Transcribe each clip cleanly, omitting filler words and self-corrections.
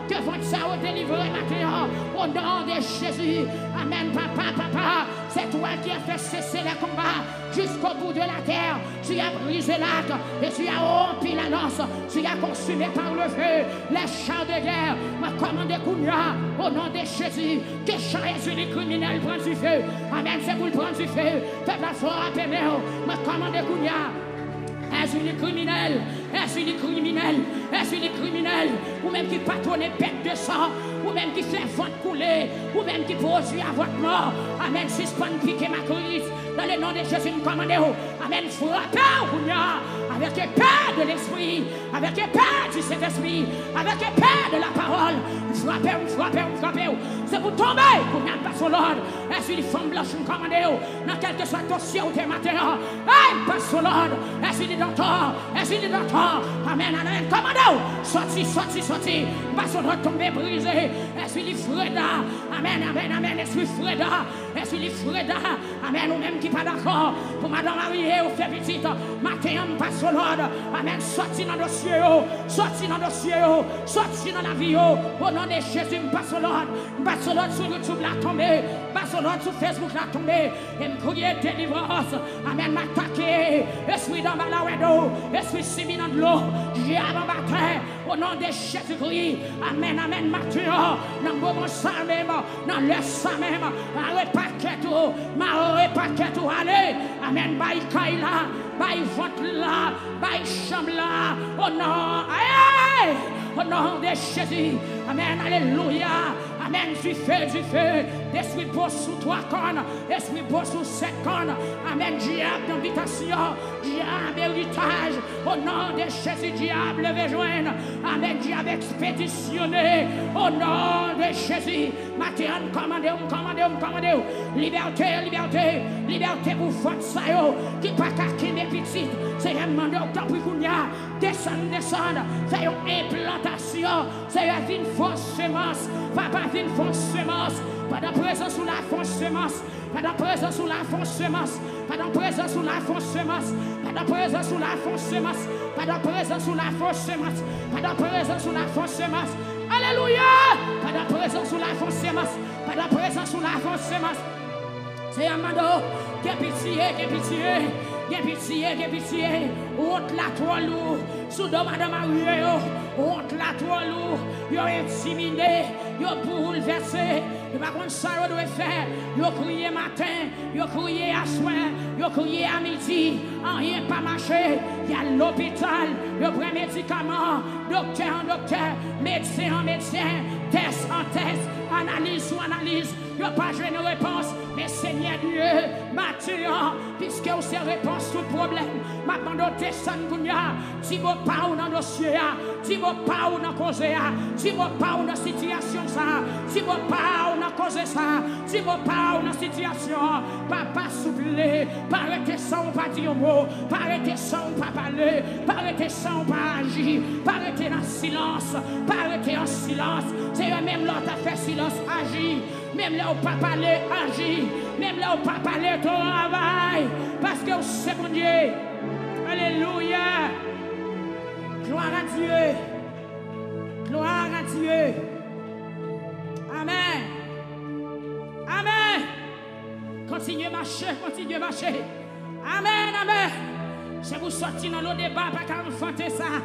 que votre ça délivrer maintenant. Au nom de Jésus. Amen, papa, papa. C'est toi qui as fait cesser les combats jusqu'au bout de la terre. Tu as brisé l'arc et tu as rompu la lance. Tu as consumé par le feu les chars de guerre. Ma commande Kounia, au nom de Jésus, que Jésus les criminels prennent du feu. Amen, c'est pour le prendre du feu. Peuple à fort à ma commande Kounia. Est-ce les criminels? Est-ce les criminels? Est-ce les criminels? Ou même qui patronne bête de sang, ou même qui fait votre couler, ou même qui produit à votre mort. Amen. Suspend, piquer ma crise. Dans le nom de Jésus, nous commandons. Amen. Frappez, avec le paix de l'esprit, avec le paix du Saint-Esprit, avec le paix de la parole. Frappez. C'est pour tomber, pour n'y pas sur l'ordre. Est-ce les femmes blanches, nous commandons. Dans quel que soit le dossier ou tes matins. Hey, pas sur l'ordre. Est-ce les docteurs? Est-ce les docteurs? Amen. Commandons. Sorti. Pas sur l'ordre, tomber, brisé. Est-ce les Freda? Amen. Est-ce Freda? Est-ce les Freda? Amen. Ou même qui pas d'accord. Pour madame mariée ou fait petite. Matin, pas sur l'ordre. Amen. Sorti dans le dossier. Sorti dans la vie. Au nom de Jésus, pas sur l'ordre. Pas sur l'ordre sur YouTube, la tombée. Pas sur l'ordre sur Facebook, la tombée. Et me crier délivrance. Amen. M'attaquer. Esprit dans la wedo. Esprit simi dans de l'eau. J'ai abattu. Au nom de Jésus-Christ. Amen. Mathieu. Dans le bon sang même. Dans le sang même. Arrête paquet tout. Arrête paquet tout. Allez. Amen. Bye Kaila. Bye vote là. Bye chambre là. Au nom. Aïe. Au nom de Jésus. Amen. Alléluia. Amen. Du feu. Esprit beau sous 3 cornes. Esprit beau sous 7 cornes. Amen. Diable d'invitation. Diable héritage. Au nom de Jésus, diable veut joindre. Amen. Diable expéditionné. Au nom de Jésus. Matin, commandez. Liberté pour votre saillot. Qui pas qu'à mes petites. C'est un mandat au temps pour Kounia. Descendre. C'est une implantation. C'est une fausse semence. Papa, une fausse semence. Pas de présence sous la fausse semence. Pas de présence sous la fausse semence. Pas de présence sous la fausse semence. Pas de présence sous la fausse semence. Pas de présence sous la fausse semence. Pas de présence sous la fausse semence. Alléluia. Pas de présence sous la fausse semence. Pas de présence sous la fausse semence. C'est un mando. Qui pitié. Honte la toi lourd. Sous de madame Marie. Honte la toi lourd. Yo intimidé. Yo bouleversé. Yo pas contre ça yo doit faire. Yo crié matin. Yo crié à soir. Yo crié à midi. Rien pas marché. Il y a l'hôpital. Yo prend médicament. Docteur en docteur. Médecin en médecin. Test en test. Analyse ou analyse. Yo pas joué une réponse. Mais Seigneur Dieu. Mathieu. Puisque vous avez réponse tout problème. Maintenant, descend Kounia. Si vous pas dans le dossier, si vous pas dans la cause, si vous pas dans la situation, si vous pas dans la cause, si vous pas dans la situation, papa souffler, parlez sans pas dire mot, parlez sans pas parler, parlez sans pas agir, parlez dans le silence, parlez en silence. C'est même là qui a fait silence, agir. Même là où pas parler, agir. Même là où pas parler, travail. Parce que c'est mon Dieu. Alléluia. Gloire à Dieu. Gloire à Dieu. Amen. Continuez marcher. Amen. C'est vous sortir dans le débat, pas qu'à enfanter ça.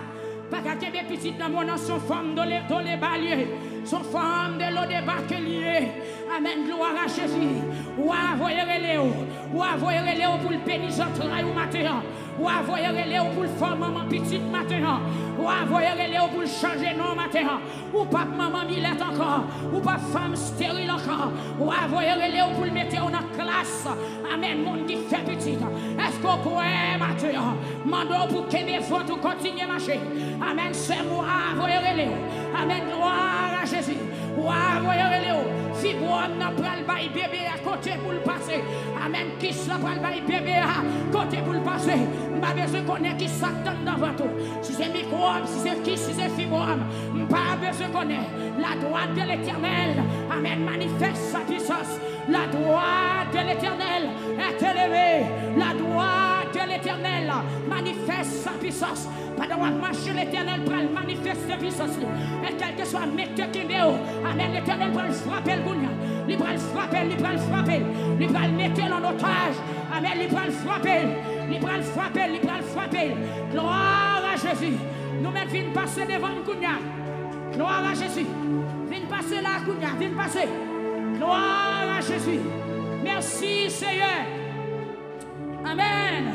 Pas qu'à qu'il y ait des petites dans mon nom, son forme de les baliers. Son forme de l'eau débat que lié. Amen, gloire à Jésus. Ou envoyer Léo. Ou envoyer Léo pour le pénis entrailles ou matin. Ou envoyer Léo pour le faire maman petite matin. Ou envoyer Léo pour le changer nom matin. Ou pas maman Milette encore. Ou pas femme stérile encore. Ou envoyer Léo pour le mettre en classe. Amen, monde qui fait petite. Est-ce qu'on croit matin? Mando pour qu'il me faut tout continuer à marcher. Amen, c'est moi envoyer Léo. Amen, gloire à Jésus. Ou envoyer Léo. Fibroime n'a pas le bail bébé à côté pour le passer. Amen. Qui n'a pas le bail bébé à côté pour le passer. Pas besoin de connaître qui s'attend devant tout. Si c'est microbe, si c'est qui, si c'est fibroime. Pas besoin de connaître. La droite de l'Éternel. Amen. Manifeste sa puissance. La droite de l'Éternel est élevée. La droite de l'Éternel manifeste sa puissance. Pendant qu'on marche, l'Éternel prend manifeste sa puissance. Et quel que soit metteur qui est, amen, l'Éternel prend le frapper le gougne. Il prend le frapper, il prend le frapper. Il prend le mettre en otage. Amen, il prend le frapper. Il prend le frapper, il prend le frapper. Gloire à Jésus. Nous mettons une passer devant le gougne. Gloire à Jésus. Viens passer là, gougne. Viens passer. Gloire à Jésus. Merci Seigneur. Amen.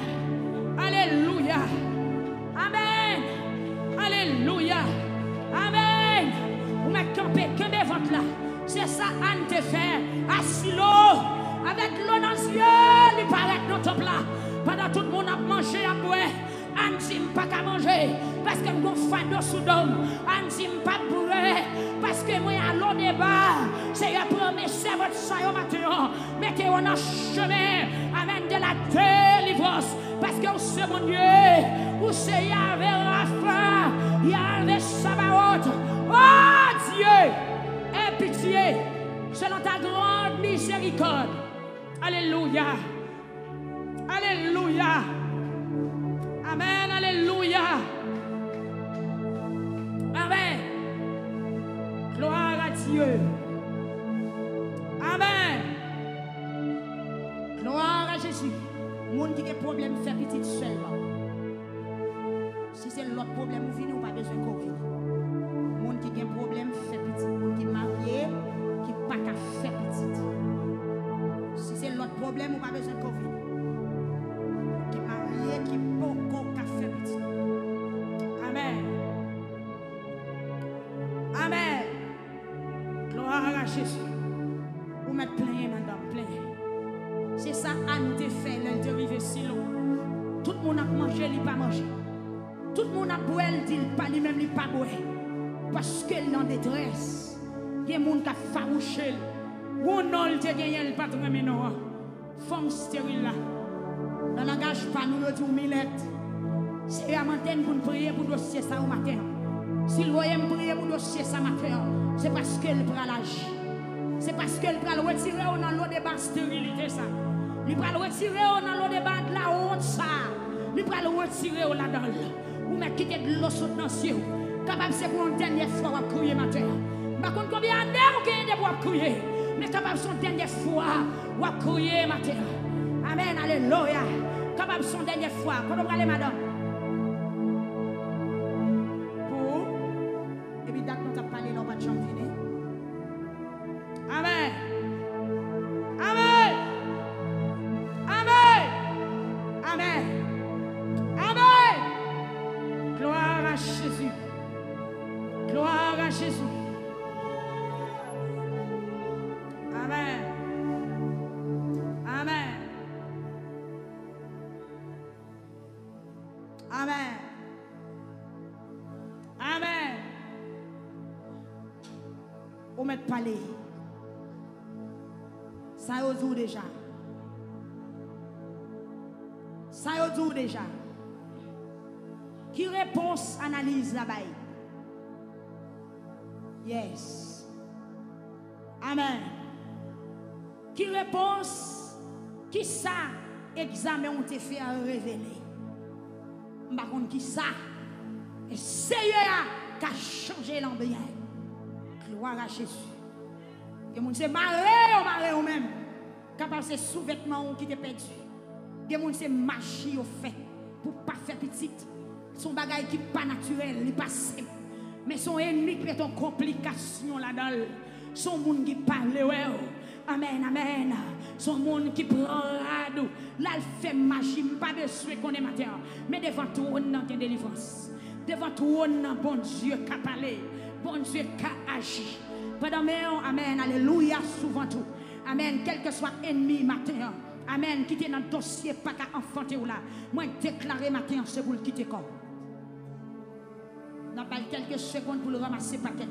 Alléluia. Amen. Alléluia. Amen. Vous m'avez campé, que mes ventes là. C'est ça, Anne te fait. Assis l'eau. Avec l'eau dans les yeux, il paraît dans ton plat. Pendant tout le monde a mangé, a boire. Anne dit pas qu'à manger. Parce que mon fado sous d'homme. Anne dit pas bourrer. Parce que moi, à l'eau débat. C'est un premier votre sang au matin. Mettez-vous dans le chemin. Amen de la délivrance. Parce que c'est mon Dieu. Où c'est Yahvé Rapha. Yahvé Sabaoth. Oh Dieu. Aie pitié. Selon ta grande miséricorde. Alléluia. Alléluia. Amen. Alléluia. Amen. Gloire à Dieu. Amen. Gloire à Jésus. Moun qui a des problèmes fait petit seulement. Si c'est l'autre problème, vous venez ou pas besoin de Covid. Moun qui a des problèmes fait petit. Moun qui est marié, qui n'a pas qu'à faire petit. Si c'est l'autre problème, ou pas besoin de Covid. Qui est marié, qui n'a pas qu'à faire petit. Amen. Amen. Gloire à Jésus. Vous mettez plein, madame, plein. C'est ça, Anne te fait, elle te arrive si long. Tout le monde a mangé, il n'a pas mangé. Tout le monde a boire, il dit pas lui-même, il n'a pas boire. Parce qu'elle est en détresse. Il y a des gens qui ont farouché. Ou non, il te gagne, il pas de remède. Femme stérile là. Dans le langage, pas nous le disons, Millette. C'est à matin pour nous prier pour dossier ça au matin. Si vous voyez me prier pour dossier ça matin, c'est parce qu'elle prend l'âge. C'est parce qu'elle prend le retirer dans l'eau de bain stérilité ça. Il prend le retirer dans l'eau de bain de la honte ça. Il prend le retirer là-dedans. Ou mettre quitter de l'eau sous dans ciel. Capable c'est pour une dernière fois à crier matin. Par contre combien d'heures vous gagnez pour crier, mais capable son dernière fois à crier matin. Amen, alléluia. Capable son dernière fois. Quand on va aller madame. Pour et puis d'accord on t'a parlé là pas de chambre venir. Amen. Amen. Amen. Amen. Amen. Gloire à Jésus. Gloire à Jésus. Amen. Amen. Amen. Amen. On met parler. Ça y est déjà. Ça y est déjà. Qui réponse analyse là-bas? Yes. Amen. Qui réponse? Qui ça? Examen ont été fait à révéler. Par contre, qui ça? Et Seigneur qui a changé l'ambiance. Gloire à Jésus. Et mon c'est maré ou même. Capable c'est sous-vêtements qui te perdu. Et mon c'est magie au fait pour pas faire petite. Son bagage qui pas naturel, il pas simple. Mais son ennemi qui est en complication là-dedans. Son monde qui parle ouais. Amen, amen. Son monde qui prend rado. Là, il fait magie. Pas besoin qu'on est matin. Mais devant tout, on a une délivrance. Devant tout, on a bon Dieu qui a parlé. Bon Dieu qui a agi. Pendant amen, alléluia, souvent tout. Amen, quel que soit ennemi matin. Amen, qui est dans le dossier, pas qu'à enfanter ou là. Moi, déclarer matin, c'est pour le quitter corps. N'a pas quelques secondes pour le ramasser paquet.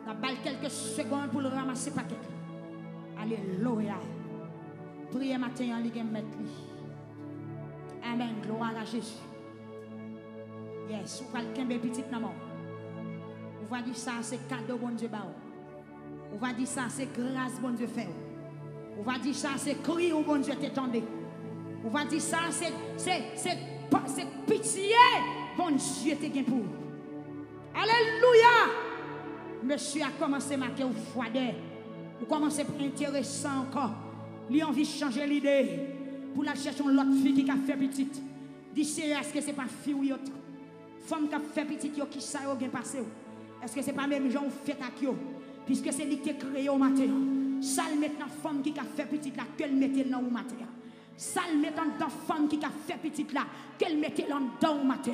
N'a pas quelques secondes pour le ramasser paquet. Alléluia. Priez matin en ligue mettre. Amen. Gloire à Jésus. Yes. Ou pas le kembe petit maman. On va dire ça, c'est cadeau bon Dieu. On va dire ça, c'est grâce bon Dieu fait. On va dire ça, c'est cri au bon Dieu t'étendé. On va dire ça, c'est pitié, bon Dieu te gain pour. Alléluia. Monsieur a commencé à marquer au froideur. Vous commencez à intéressant encore. Il a envie de changer l'idée. Pour la chercher une autre fille qui a fait petite. Dis sérieux, est-ce que ce n'est pas fille ou autre? Femme qui a fait petite, qui ça a bien passé? Est-ce que ce n'est pas même gens qui fait avec eux? Puisque c'est lui qui a créé au matin. Ça le met dans femme qui a fait petite là, qu'elle mette dans au matin. Ça le met dans femme qui a fait petite là, qu'elle mette dans au matin.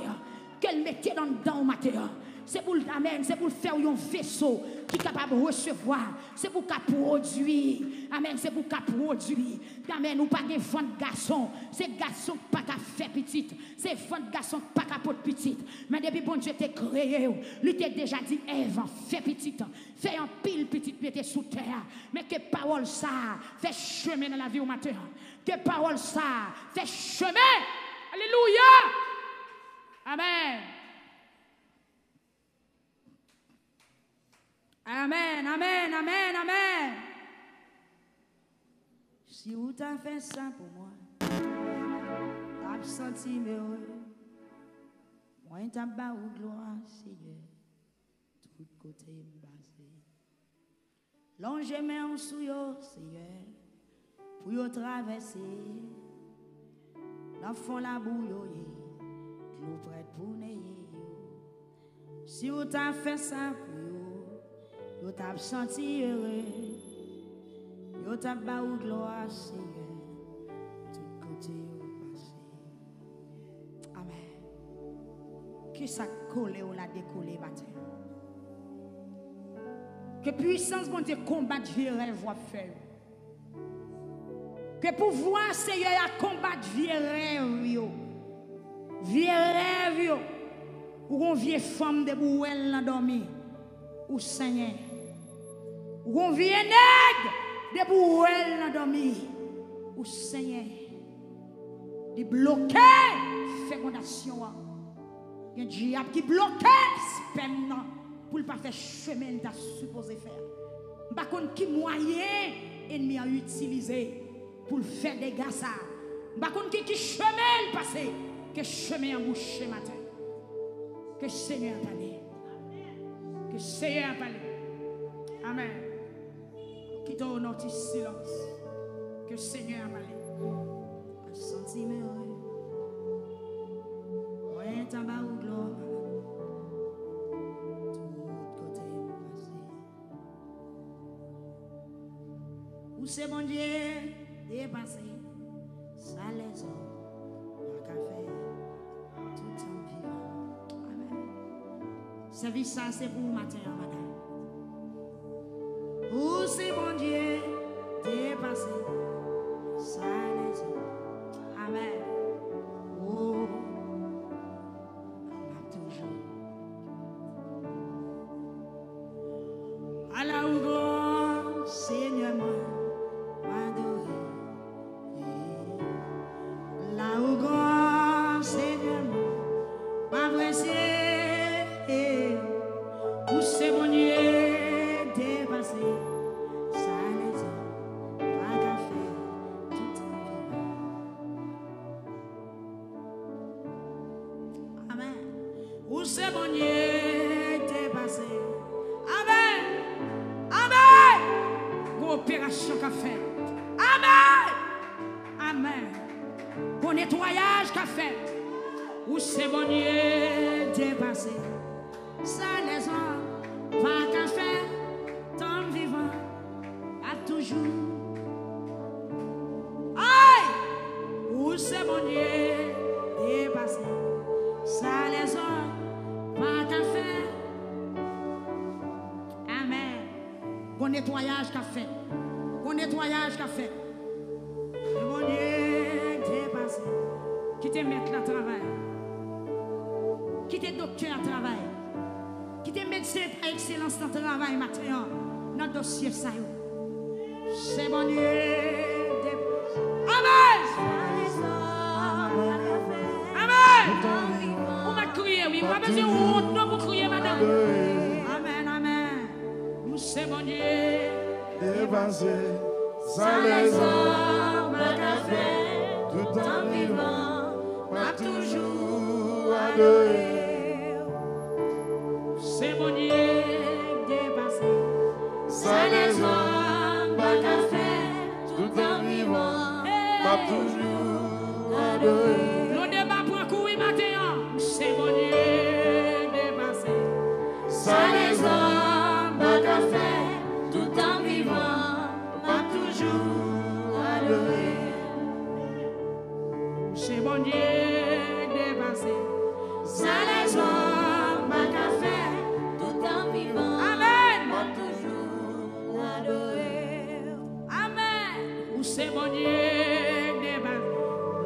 Qu'elle mette dans au matin. C'est pour l'amen, c'est pour faire un vaisseau qui est capable de recevoir. C'est pour qu'à produire. Amen, c'est pour qu'à produire. Amen, ou pas de vente garçon. C'est garçon qui pas qu'à faire petite. C'est vente garçon qui pas qu'à porter petite. Mais depuis bon Dieu t'a créé, lui t'a déjà dit, Ève, fais petite. Fais un pile petite, mettez sous terre. Mais que parole ça, fait chemin dans la vie au matin. Que parole ça, fait chemin. Alléluia. Amen. Amen, amen, amen, amen. Si vous t'as fait ça pour moi, t'as senti heureux. Moi, t'as bas ou gloire, Seigneur. Tout côté basé. Longe main sous yo, Seigneur. Pour yo traverser. L'enfant la bouille, l'eau prête pour n'ayez. Si vous t'as fait ça pour yo, yo t'as senti heureux, yo t'as bas ou gloire, Seigneur, tout côté au passé. Amen. Que ça colle ou la décoller matin. Que puissance bon Dieu combattre vieux rêve va faire. Que pouvoir Seigneur à combattre vieux rêve yo. Vieux rêve yo. Ou on vieille femme de bouelle la dormi. Ou Seigneur. Ou on vient nègre de bouelle dans dormi ou Seigneur de bloquer fécondation. Il y a un diable qui bloque sperme pour ne pas faire chemin que tu supposé faire. Par contre, qui moyen ennemi a utilisé pour faire des gars ça. Par contre, qui chemin passé que chemin embouché matin. Que Seigneur parle. Que Seigneur parle. Amen. Quittons notre silence. Que le Seigneur m'a dit. Sentiment. Ouais, tabac ou gloire. Tout côté passé. Où c'est bon Dieu dépassé. Ça les hommes. Pas qu'à faire. Tout en vivant. Amen. Service ça, c'est pour matin, madame. Où c'est bon Dieu dépassé, ça les a. Amen. Oh, on a toujours. À la ou grand Seigneur m'adoré. Là où grand Seigneur m'apprécié. Où c'est bon Dieu dépassé. Où c'est bon Dieu dépassé. Amen. Amen. Coopération qu'a fait. Amen. Amen. Bon nettoyage qu'a fait. Où c'est bon Dieu dépassé. Ça les hommes pas qu'à faire. Tant vivant à toujours. Aïe. Où c'est bon Dieu dépassé. Ça les hommes pas qu'à faire. Amen. Bon nettoyage qu'a fait. Bon nettoyage qu'a fait. Le bon Dieu dépassé. Qui te met là travail. Qui te docteur à travail. Qui te médecin à excellence dans le travail matin. Dans le dossier ça. C'est bon Dieu dépassé. Amen. Amen. Crier, oui, pas besoin de honte pour crier, madame. Amen, amen. Nous c'est bon Dieu. Dépassé, ça les hommes à café. Tout tout en vivant, m'a toujours adoré. C'est mon Dieu dépassé. Ça les hommes pas qu'à faire, tout en vivant, m'a toujours adoré. Le débat pour courir matin, c'est mon Dieu dépassé. Ça les hommes pas qu'à faire, tout en vivant, m'a toujours adoré. C'est mon Dieu dépassé. Ça les hommes pas qu'à faire, tout en vivant, Amen. m'a toujours adoré. Amen. Ou c'est mon Dieu dépassé.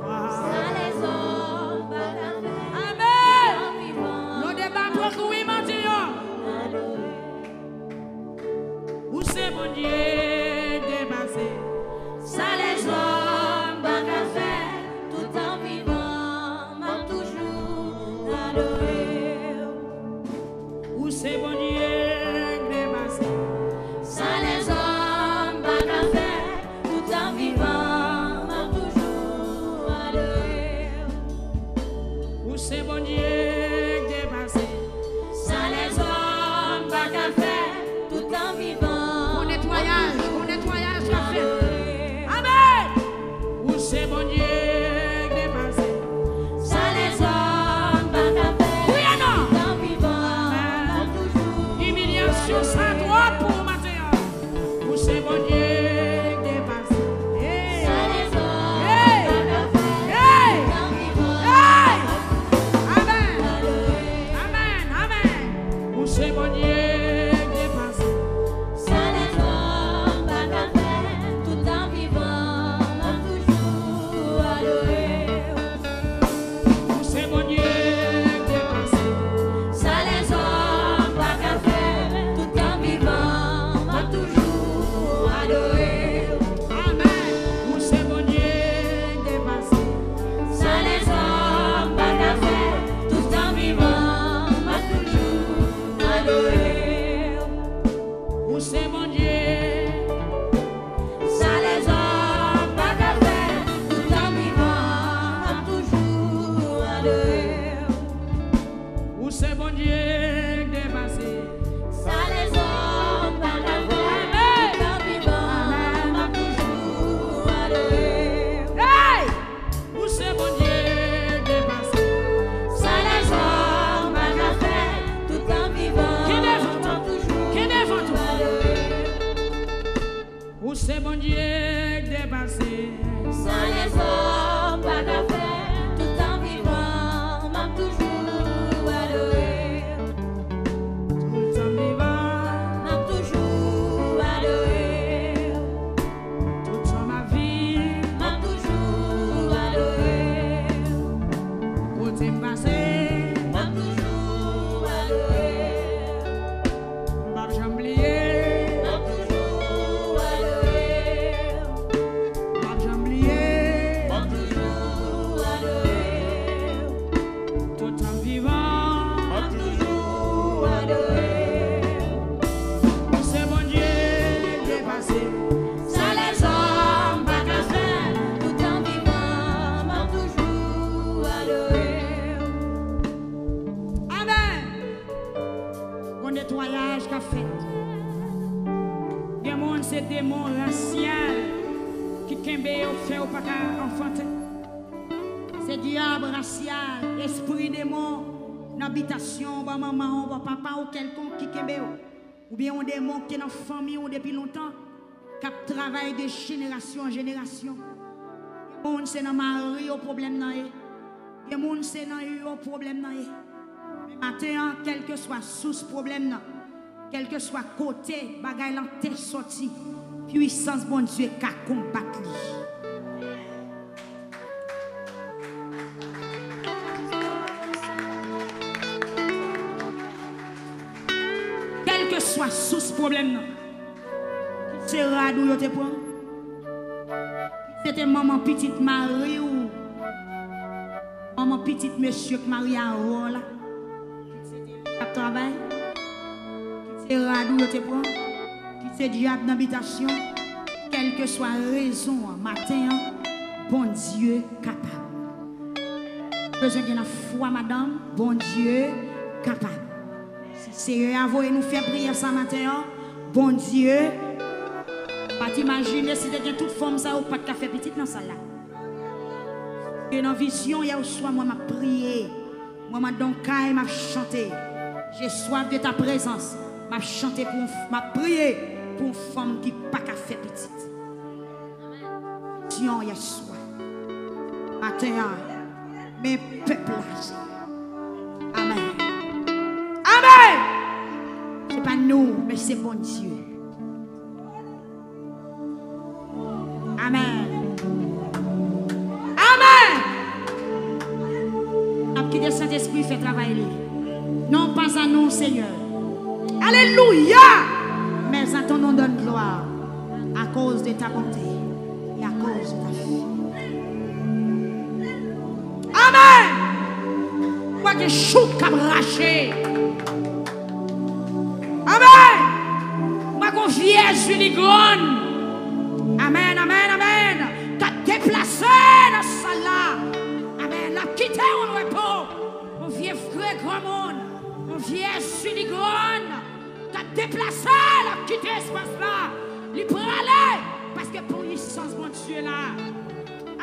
Ça les hommes pas qu'à faire, Amen. tout en vivant, Le débat pour courir matin, adoré. ou c'est mon Dieu dépassé. Ça les hommes pas qu'à faire, tout en vivant, m'a toujours adoré. Ou c'est mon Dieu dépassé. Ça les hommes pas qu'à faire, tout en vivant, m'a toujours adoré. Ou c'est mon Dieu dépassé. Ça les hommes pas qu'à faire, tout en vivant, Au nettoyage qu'a fait. adoré. Amen. Ou c'est mon Dieu dépassé. Ça les hommes pas qu'à faire, Oui et non. tout en vivant, m'a toujours Humiliation, ça doit pour matin. Ou c'est mon Dieu dépassé. Hey. ça les hommes Hey. pas qu'à faire, Hey. tout en vivant, Hey. Amen. adoré. Amen. Amen. Ou c'est mon Dieu dépassé. Ça les hommes pas qu'à faire, tout en vivant, m'a toujours adoré. Ou c'est mon Dieu dépassé. Ça les hommes pas qu'à faire, tout en vivant, m'a toujours adoré. Amen. Ou c'est mon Dieu dépassé. Ça les hommes pas qu'à faire, tout en vivant, m'a toujours adoré. Ou c'est mon Dieu. Ça les hommes pas qu'à faire, tout en vivant, m'a toujours adoré. Ou c'est mon Dieu dépassé. Ça les hommes pas qu'à faire, tout en vivant, m'a toujours adoré. Hey! Ou c'est mon Dieu dépassé. Ça les hommes pas qu'à faire, tout en vivant, Qui devant toi? m'a toujours Qui devant toi? adoré. Ou c'est mon Dieu dépassé. Ça les hommes pas qu'à faire, tout en vivant, m'a toujours adoré. Tout en vivant, M'a toujours adoré. toute ma vie, M'a toujours adoré. où t'es passé, M'a toujours adoré. m'a jamais oublié, M'a toujours adoré. m'a jamais oublié, M'a toujours adoré. tout en vivant, M'a toujours adoré. où c'est mon Dieu dépassé. Ça les hommes pas qu'à faire, tout en vivant, m'a toujours adoré. Amen. Au nettoyage qu'a fait. Démon, c'est démon racial qui kembe au fait ou pas qu'à enfanter. C'est diable racial, esprit démon, d'habitation, ba maman, ba papa ou quelconque qui kembe ou bien un démon qui est dans la famille ou depuis longtemps, qui travaille de génération en génération. Les gens c'est dans mari au problème nan yé. Les gens c'est dans eux au problème nan yé. Mais matin, quel que soit source problème nan, quel que soit côté bagay lan t'est sorti, puissance bon Dieu qu'a combattre li. Quel que soit source problème nan, c'est radou yo te prend. C'était maman petite Marie ou maman petite monsieur qui Marie a là. Qui travail. Qui c'est radou yo te prend. Qui c'est diable d'habitation. Quelle que soit raison matin, bon Dieu capable. Besoin de la foi, madame, bon Dieu capable. Si Seigneur a voulu nous faire prier ce matin, bon Dieu, pas t'imaginer si tu as toute forme ça ou pas de café petit dans ça là. Et dans la vision, il y a soit moi m'a prié, moi m'a donc m'a chanté. J'ai soif de ta présence, m'a chanté pour m'a prié pour une femme qui pas café petite. Vision, il y a soif. Matin, mes peuples là. Amen. Amen. C'est pas nous, mais c'est bon Dieu. Amen. Que le Saint-Esprit fait travailler. Non pas à nous, Seigneur. Alléluia. Mais à ton nom donne gloire. À cause de ta bonté. Et à cause de ta vie. Amen. Moi que chou comme raché. Amen. Moi qu'on vierge ligrone. Amen, amen, amen. T'as déplacé dans ce salle-là. Amen. La quitter au repos. Mon vieux frère grand monde. Mon vieux suligrone. T'as déplacé la quitter espace-là. Il peut aller. Parce que pour puissance, mon Dieu là.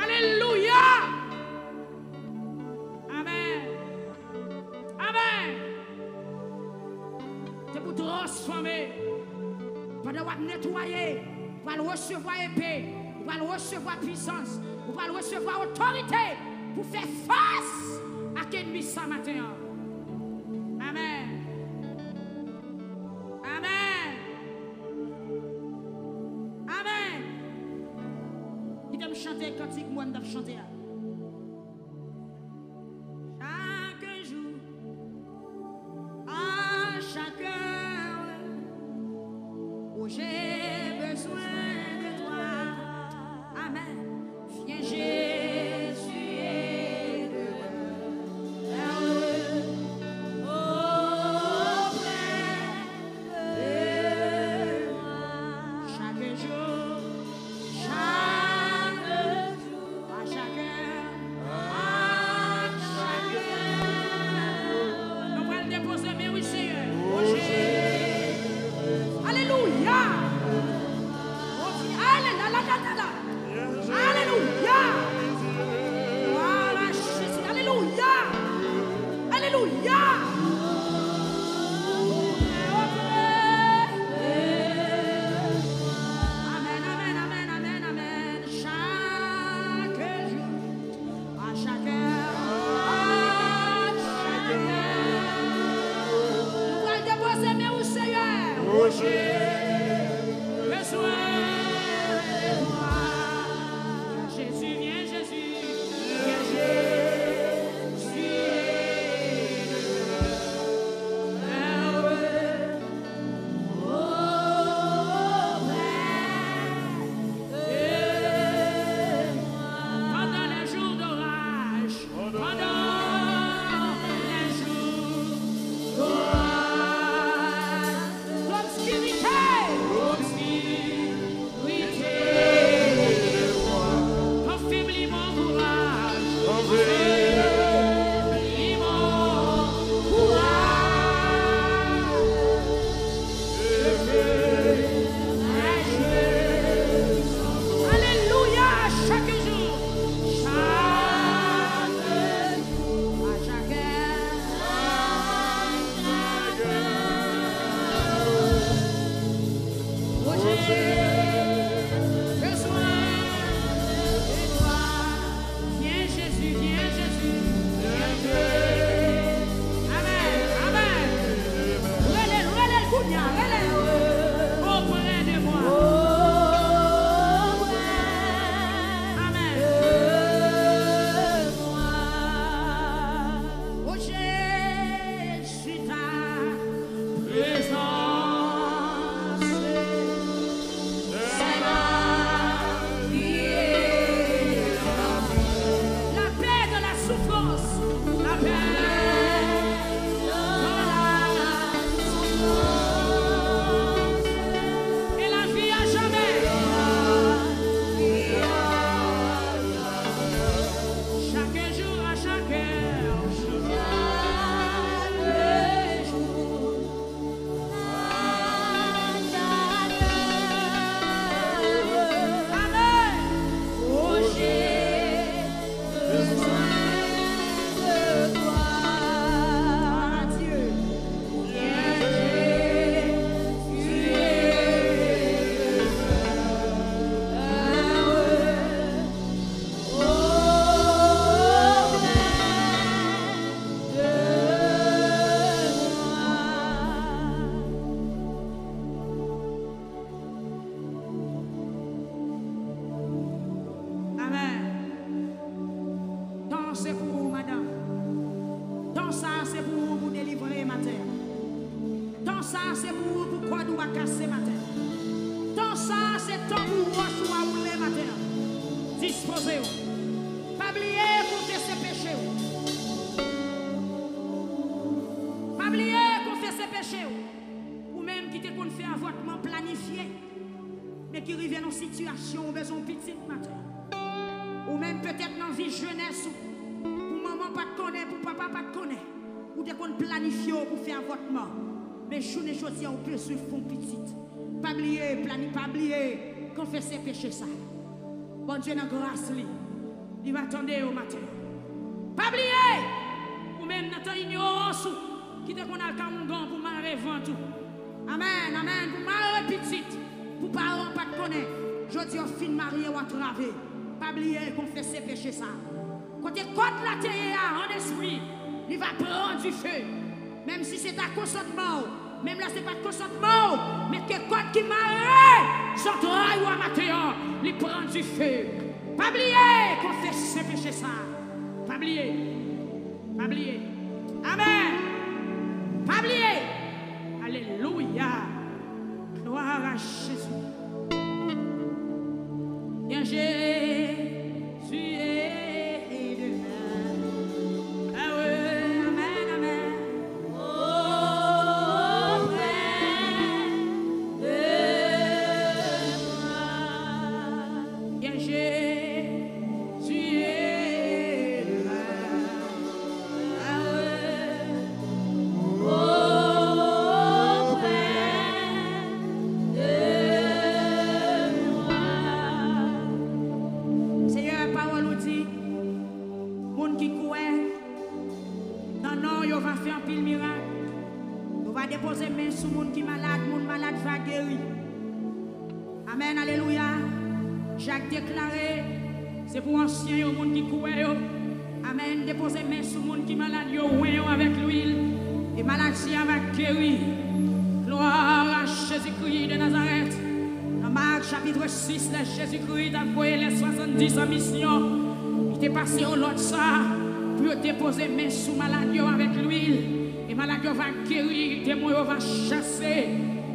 Alléluia. Amen. Amen. C'est pour transformer. Pendant qu'on nettoyer. Vous allez recevoir épée. Vous allez recevoir puissance. Vous allez recevoir autorité. Pour faire face à l'ennemi ce matin. Amen. Amen. Amen. Il doit me chanter quand il moi me chanter. Chaque jour, à chaque heure, où j'ai besoin de toi. Amen. Viens Jésus. ça, c'est pour quoi nous va casser matin. Tant ça, c'est temps pour roche ou à rouler matin. Disposez-vous. Pas oublier confesser péché. Pas oublier confesser péché. Ou même qui te qu'on fait avortement planifié. Mais qui arrive dans une situation où besoin de petite matin. Ou même peut-être dans vie jeunesse. Pour maman pas te connaître, pour papa pas te connaître. Ou te qu'on planifie pour faire avortement. Mais journée choisie on peut suivre fond petite. Pas oublier, pas oublier, confesser péché ça. Bon Dieu dans grâce lui. Il va attendre au matin. Pas oublier. Ou même dans ta ignorance qui te qu'on a le camongon pour marrer vent tout. Amen, amen, pour marrer petite. Pour parents pas te connaître. Je dis au fin marié ou à traver. Pas oublier, confesser péché ça. Quand tu côte la terre en esprit, il va prendre du feu. Même si c'est ta consentement. Même là, ce n'est pas consentement, mais que quoi qui m'arrête, son travail ou à matin, il prend du feu. Pas oublier qu'on fait ce péché ça. Pas oublier. Pas oublier. Amen. Pas oublier. Alléluia. Gloire à Jésus. Bien Jésus est demain. Ah ouais, amen, amen. Déposer main sur le monde qui est malade, le monde malade va guérir. Amen, alléluia. Jacques déclaré, c'est pour anciens, le monde qui court. Amen, déposer main sur le monde qui est malade, avec l'huile. Et maladie va guérir. Gloire à Jésus-Christ de Nazareth. Dans Marc chapitre 6, Jésus-Christ a envoyé les 70 en mission. Il est passé au lot ça pour déposer main sur maladie avec l'huile. Et maladie va guérir, démon va chasser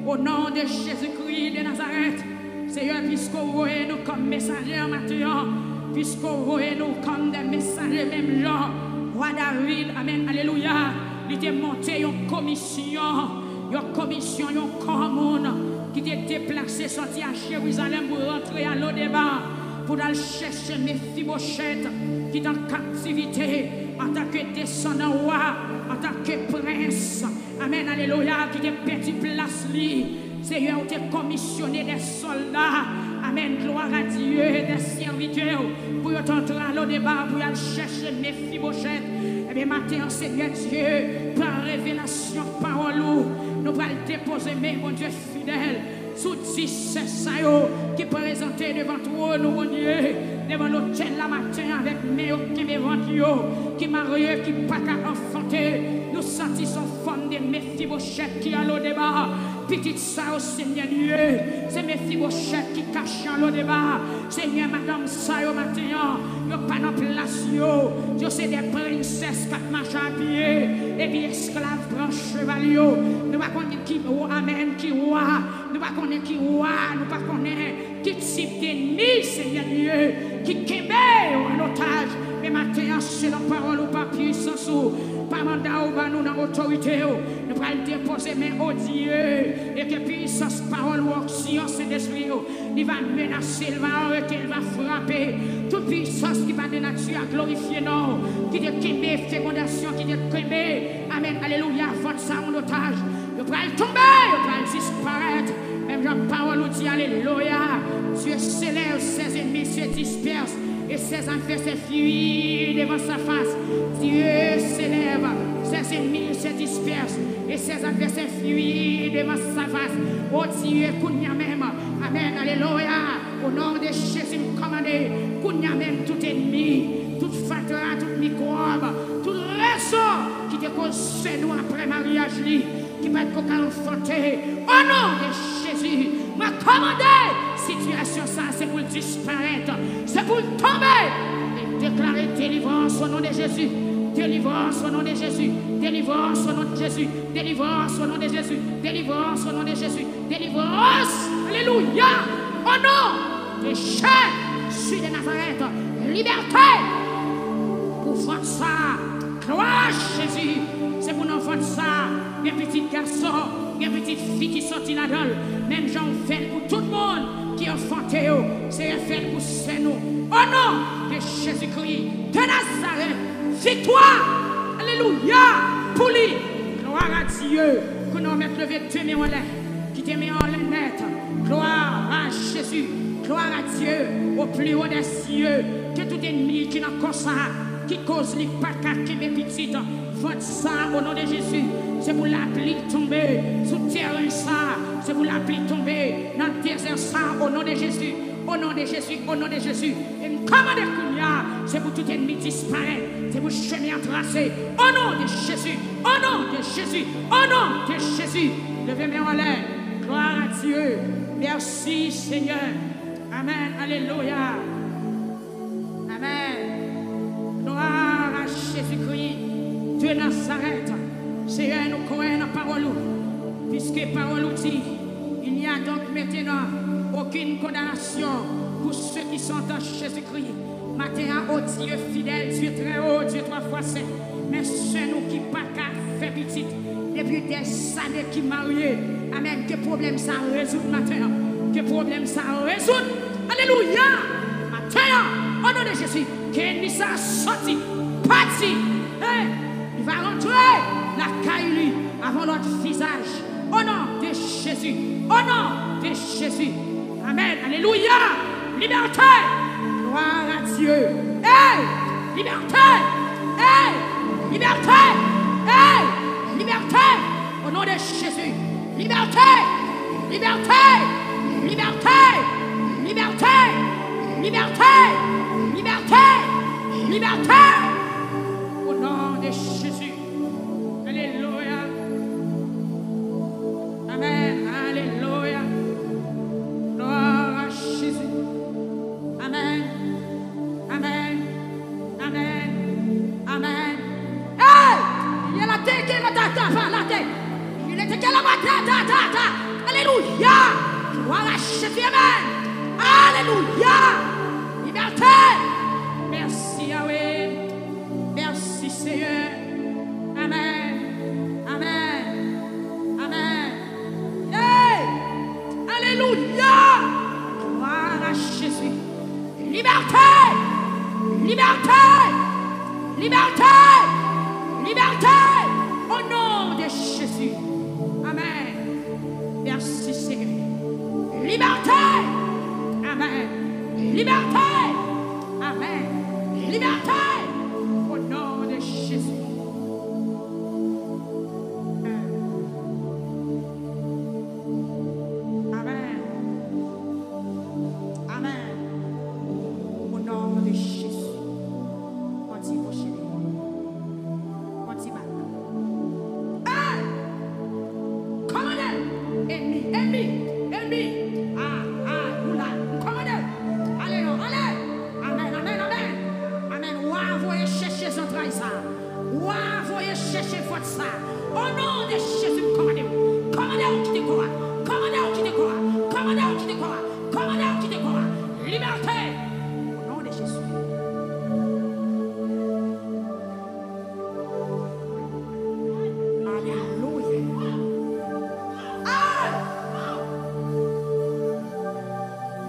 au nom de Jésus-Christ de Nazareth. Seigneur, puisqu'on voit nous comme messagers matin, puisqu'on voit nous comme des messagers même genre, roi David, amen, alléluia, il était monté une commission, une commune qui était déplacée, sorti à Jérusalem pour rentrer à l'Odéba, pour aller chercher Mephibosheth qui est en captivité en tant que descendant roi. En tant que prince, amen, alléluia, qui te perdu place li. Seigneur, tu es commissionné des soldats, amen, gloire à Dieu, des serviteurs, pour entrer à l'Odéba, pour aller chercher Mephibosheth. Eh bien, maintenant, Seigneur Dieu, par révélation, parole, nous allons déposer, mais mon Dieu fidèle, sous 10 qui présentent devant toi, nous, mon Dieu, devant l'hôtel la matin avec mes qui mariés, qui pas qu'à enfanter. Nous sentissons femme de Mephibosheth qui a l'eau débat. Petite ça au Seigneur Dieu, c'est Mephibosheth qui cache à l'eau débat. Seigneur, madame ça au matin, yo pas dans place yo c'est des princesses qui marchent à pied, et puis esclaves prennent cheval yo. Nous pas connaître qui amen, qui roi, nous pas connaître qui roi, nous pas connaître qui type d'ennemi, Seigneur Dieu, qui kembe en otage. Mais maintenant, c'est la parole ou pas puissance ou pas mandat ou pas nous dans l'autorité. Nous allons déposer main au Dieu et que puissance, parole ou action, c'est d'esprit. Il va menacer, il va arrêter, il va frapper. Toute puissance qui va de nature à glorifier, non. Qui te kembe, fécondation, qui te kembe. Amen, alléluia, votre ça en otage. Nous allons tomber, nous allons disparaître. Même la parole nous dit, alléluia. Dieu s'élève, ses ennemis se dispersent. Et ses affaires se fuient devant sa face. Dieu s'élève, ses ennemis se dispersent. Et ses affaires se fuient devant sa face. Oh Dieu, Kounia même. Amen, alléluia. Au nom de Jésus, commandé. Kounia même tout ennemi, toute fatera, tout microbe, tout réseau qui te cause nous après mariage, qui va être enfanté. Au nom de Jésus, m'a commandé. Situation ça, c'est pour disparaître, c'est pour tomber et déclarer délivrance au nom de Jésus. Délivrance au nom de Jésus. Délivrance au nom de Jésus. Délivrance au nom de Jésus. Délivrance au nom de Jésus. Délivrance. Alléluia. Au nom de Jésus de Nazareth. Liberté. Pour vendre ça. Gloire à Jésus. C'est pour nous vendre ça. Les petits garçons, les petites filles qui sortent là-dedans. Même gens fait pour tout le monde qui est enfanté. C'est fait pour nous. Au nom de Jésus-Christ de Nazareth. Victoire. Alléluia. Pour lui. Gloire à Dieu. Que nous mettons lever deux mains en l'air. Qui te met en l'air net. Gloire à Jésus. Gloire à Dieu. Au plus haut des cieux. Que tout ennemi qui n'a qu'un ça. Qui cause les pacas qui mes petites. Votre ça au nom de Jésus. C'est pour la pluie tomber. Sous terrain ça. C'est pour la pluie tomber. Dans le désert ça au nom de Jésus. Au nom de Jésus, au nom de Jésus. Et commandez Kounia, c'est pour tout ennemi disparaître. C'est pour chemin à tracer. Au nom de Jésus, au nom de Jésus, au nom de Jésus. Levez-moi en l'air. Gloire à Dieu. Merci Seigneur. Amen. Alléluia. Amen. Gloire à Jésus-Christ. Dieu Nazareth. Seigneur, nous croyons dans la parole. Puisque la parole dit, il n'y a donc maintenant aucune condamnation pour ceux qui sont en Jésus-Christ. Matin, oh Dieu fidèle, Dieu très haut, Dieu trois fois saint. Mais ceux nous qui pas qu'à faire petit, depuis des années qui mariés. Amen. Que problème ça résout matin. Que problème ça résout. Alléluia. Matin, au nom de Jésus, qu'il ça sorti, parti. Il va rentrer la caille avant notre visage. Au nom de Jésus. Au nom de Jésus. Amen. Alléluia. Liberté. Gloire à Dieu. Hey! Liberté. Hey! Liberté. Hey! Liberté. Au nom de Jésus. Liberté. Liberté. Liberté. Liberté. Liberté. Liberté. Liberté. Au nom de Jésus. Alléluia. Amen. Alléluia. Gloire à Jésus. Amen. Amen. Amen. Amen. Hey! Il y a la tête qui est la tête. Il était quelle la tête. Alléluia. Gloire à Jésus. Amen. Alléluia. Liberté. Merci Yahweh. Merci Seigneur. Amen. Amen. Amen. Hey! Alléluia. Gloire à Jésus. Liberté. Liberté. Liberté. Liberté. Au nom de Jésus. Amen. Merci Seigneur. Liberté. Amen. Liberté. Amen. Liberté. Au nom de Jésus. Amen. Amen. Au nom de Jésus. Continue vos chéris. Continue maintenant. Hey! Commandez. Ennemi. Oula. Commandez. Allez, non, allez. Amen. Ouah, voyez chercher son travail ça. Ouah, voyez chercher votre ça. Au nom de Jésus, commandez-vous. Commandez-vous qui décore. Liberté. Au nom de Jésus. Alléluia.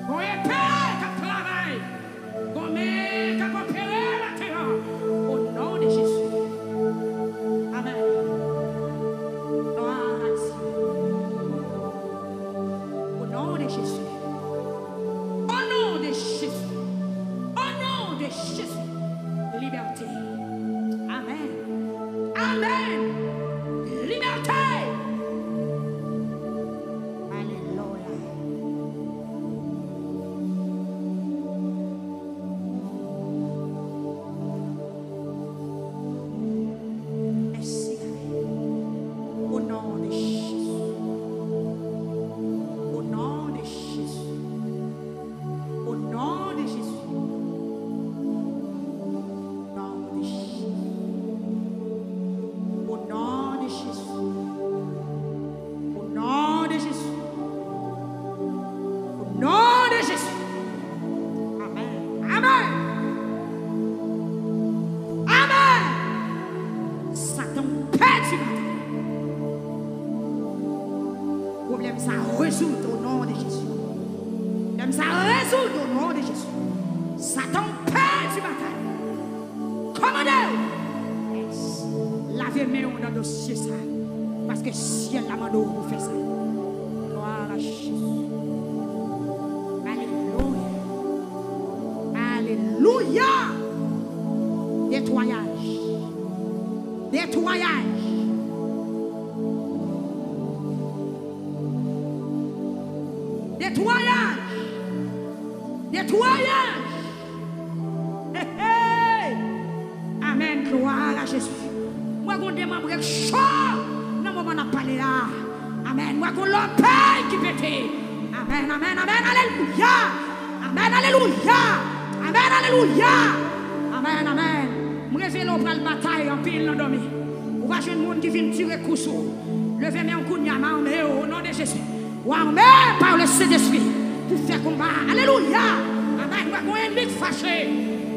Bon épée qui travaille. Bon mec qui a opéré la terre. Au nom de Jésus. Amen. Gloire à Dieu. Au nom de Jésus. Au nom de Jésus. Liberté. Amen. Amen. Liberté. Alléluia. Merci. Au nom de Jésus. Au nom de Jésus. résoudre au nom de Jésus. Comme ça résoudre au nom de Jésus. Satan perd du bataille. Commandez. Lavez-moi dans le dossier ça. Parce que si elle l'a demandé, vous faites ça. Gloire à Jésus. Alléluia. Alléluia. Nettoyage. Nettoyage. Nettoyage. Nettoyage. Hey, hey. Amen. Gloire à Jésus. Moi, je demande chaud. Non, moi, on a parlé là. Amen. Moi, je l'en paye qui pète. Amen, amen, amen. Alléluia. Amen, alléluia. Amen, alléluia. Amen, amen. Je révèle pour la bataille en pile dans le on va jouer un monde qui vient tirer couteau. Levez-moi un coup de yama au nom de Jésus. Ou armé par le Saint-Esprit pour faire combat. Alléluia. Amen. Vous avez un ennemi fâché.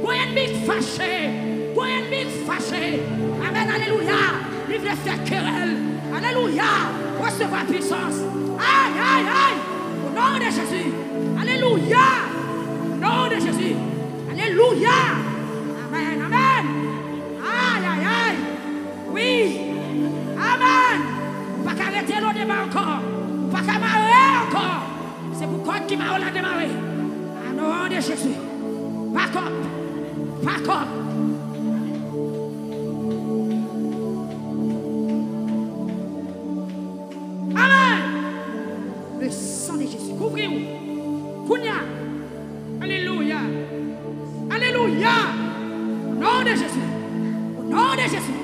Vous avez un ennemi fâché. Vous avez un ennemi fâché. Amen. Alléluia. Il veut faire querelle. Alléluia. Recevoir puissance. Aïe, aïe, aïe. Au nom de Jésus. Alléluia. Au nom de Jésus. Alléluia. Amen. Amen. Aïe, aïe, aïe. Oui. Amen. Pas qu'arrêter l'eau démarrer encore. Pas qu'à marrer encore. C'est pour quoi qui m'a démarré. Au nom de Jésus. Back up. Back up. Amen. Le sang de Jésus. Couvrez-vous. Kounia. Alléluia. Alléluia. Au nom de Jésus. Au nom de Jésus.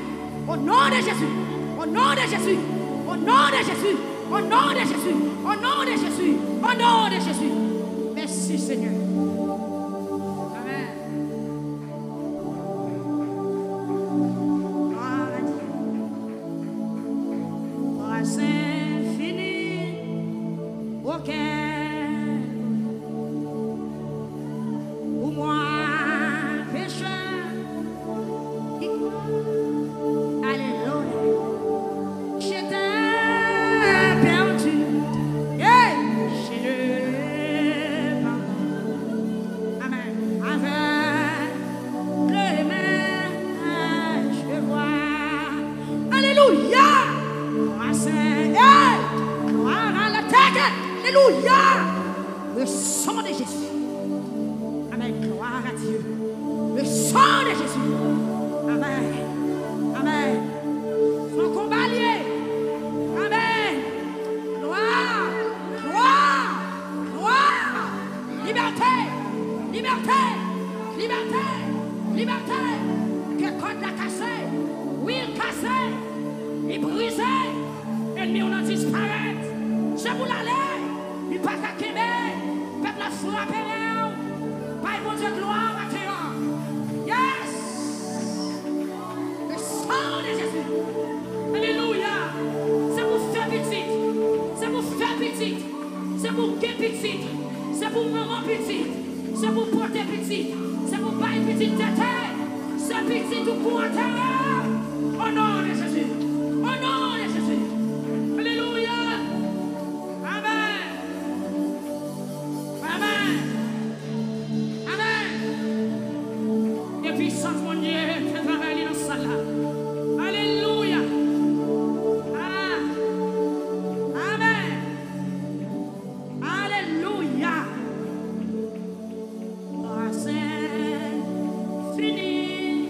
Au nom de Jésus. Au nom de Jésus. Au nom de Jésus. Au nom de Jésus. Au nom de Jésus. Au nom de Jésus. Merci Seigneur. Amen. Gloire à Dieu. Grâce infinie. Auquel pour moi pécheur. Alléluia. J'étais perdu. Hey, j'ai le pardon. Amen. Avec les mains, je vois. Alléluia. Grâce, hey, gloire à la tête. Alléluia. Le sang de Jésus. Amen. Gloire à Dieu. Le sang de Jésus. Amen. Amen. Son combat lié. Amen. Gloire. Gloire. Gloire. Liberté. Liberté. Liberté. Liberté. Que code l'a cassé. Oui, il cassé. Il brisé. Ennemi, on a disparu. Je vous l'allais. Il pas qu'à quémer. Peuple a frappé. Par mon Dieu, gloire à Dieu. Yes. Le sang de Jésus. Alléluia. C'est pour faire petit. C'est pour faire petit. C'est pour guérir petit. C'est pour maman petit. C'est pour porter petit. C'est pour bailler petit tête. C'est petit tout pour intérieur. Au nom de Jésus. Au nom de Jésus. Alléluia. Amen. Amen. Amen. Et puissance mon Dieu, fait travailler dans ça là. Alléluia. Ah. Amen. Alléluia. Grâce infinie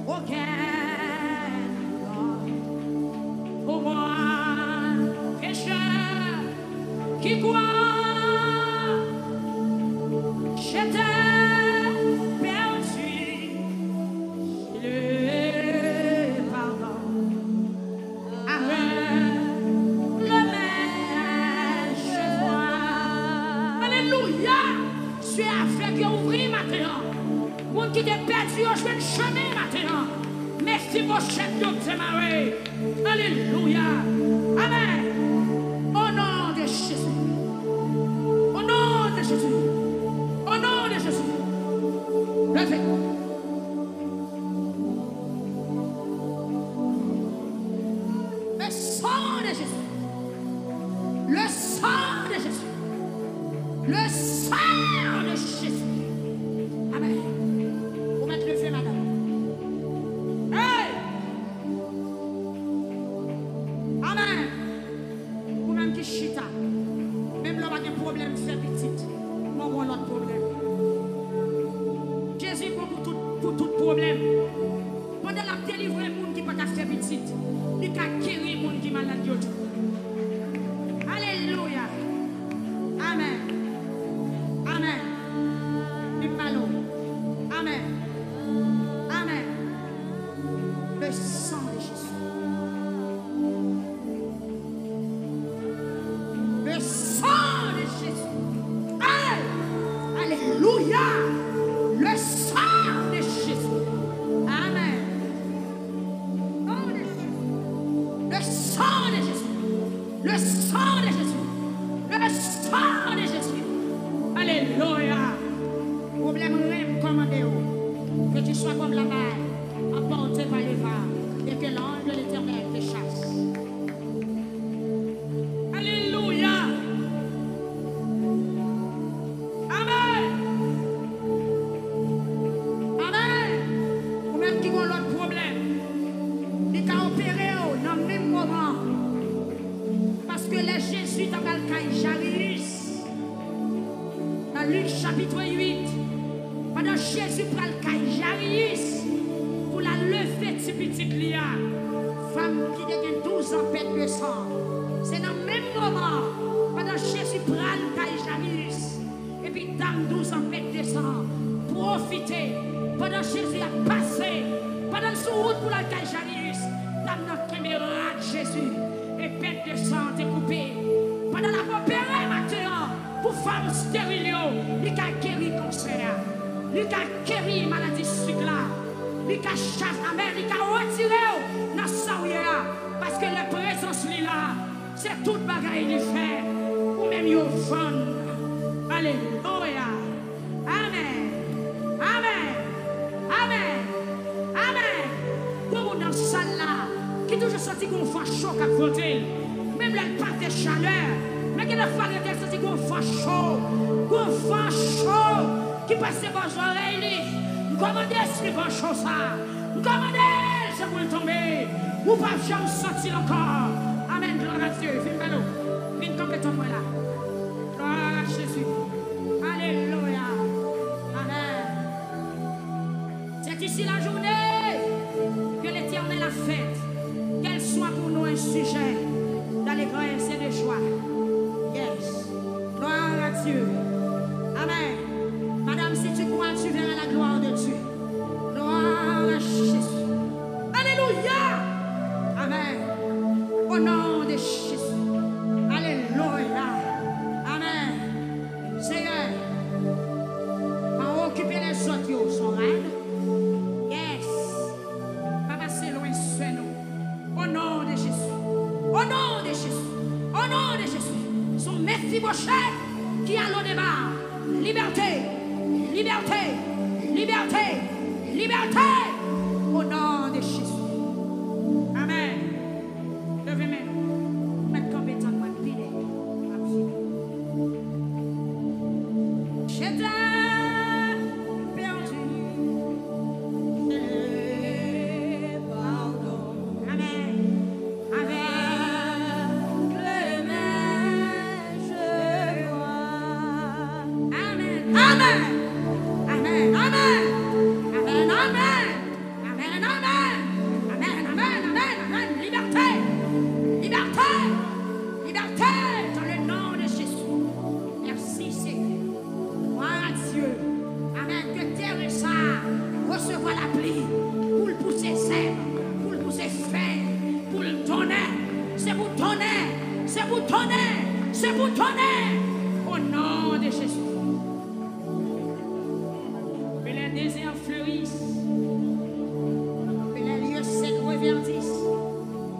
auquel pour moi pécheur qui croit j'étais perdu le pardon avec le même chemin. Alléluia. Je suis aveugle et ouvrir maintenant. Monde qui est perdu, je vais le chemin maintenant. Merci mon chef de démarrer. Alléluia. Amen. Au nom de Jésus. Au nom de Jésus. Au nom de Jésus. Levez. Le sang de Jésus. Le sang Le sang de Jésus. Amen. Vous mettez le feu, madame. Hey! Amen. Vous-même qui chita. Même là, il y a un problème, fait petit. Moi, on a l'autre problème. Jésus pour tout problème. Pendant la délivrer les gens qui ne peuvent pas faire petit, il a guéri les gens qui sont malades. Alléluia. Amen. Amen. Il malo. Amen. Amen. Le sang de Jésus. Le sang de Jésus. Alléluia. Le sang de Jésus. Amen. Le sang de Jésus. Le sang de Jésus. Le sang de Jésus. Alléluia. Problème même commandé. Que tu sois comme la mer, apporté par les vagues, et que l'ange de l'Éternel te chasse. Alléluia. Amen. Amen. Ou même qui ont l'autre problème, ils ont opéré dans le même moment. Parce que les Jésus dans le cas Jairus, dans Luc chapitre 8, pendant Jésus prend le cas Jairus pour la lever de ce petit lia, femme qui a 12 ans pète de sang. C'est dans le même moment, pendant Jésus prend le cas Jairus, et puis dame 12 ans pète de sang, profitez, pendant Jésus a passé, pendant sous route pour le cas Jairus, dame notre caméra de Jésus, et pète de sang découpé. Pendant la opéré maintenant, pour femme stérile, il a guéri le cancer. Il a guéri la maladie sucre. Il a chassé la mer, il a retiré dans sa vie. Parce que la présence là, c'est toute bagaille qu'il fait. Ou même il vend. Alléluia. Amen. Amen. Amen. Amen. Pour dans cette salle là, qui toujours senti qu'on fait chaud qu'à frotter. Même là, il part de chaleur. Mais qu'il a fallu qu'elle senti qu'on fait chaud. Qu'on fait chaud. Qui passe par les oreilles, comment est-ce qu'il va chaud ça? Comment est-ce qu'il va tomber? Ou pas jamais sortir encore? Amen, gloire à Dieu. Viens vers nous. Viens complètement là. Gloire à Jésus. Alléluia. Amen. C'est ici la journée que l'Éternel a faite. Qu'elle soit pour nous un sujet d'allégresse et de joie. Yes. Gloire à Dieu. Amen. Madame, si tu crois, tu verras la gloire de Dieu. Gloire à Jésus. Alléluia. Amen. Au nom de Jésus. Alléluia. Amen. Seigneur, à occuper les autres, son règne. Yes. Papa, c'est loin, c'est nous. Au nom de Jésus. Au nom de Jésus. Au nom de Jésus. Son Mephibosheth qui a l'eau débat. Liberté. Liberté, liberté, liberté, au nom de Jésus. Amen. Levez-moi. Mettre compétent moi pile. Je t'ai perdu. Pardon. Amen. Avec les mains, je vois. Amen. Amen. Amen, amen, amen, amen, amen, amen, amen, amen, amen, amen, liberté, liberté, liberté, dans le nom de Jésus. Merci Seigneur, gloire à Dieu, amen, que terre et ça, recevoir la pluie, pour le pousser sève, pour le pousser fin, pour le donner, c'est pour donner, c'est pour donner, c'est pour donner, au nom de Jésus. Les déserts fleurissent, que les lieux secs reverdissent,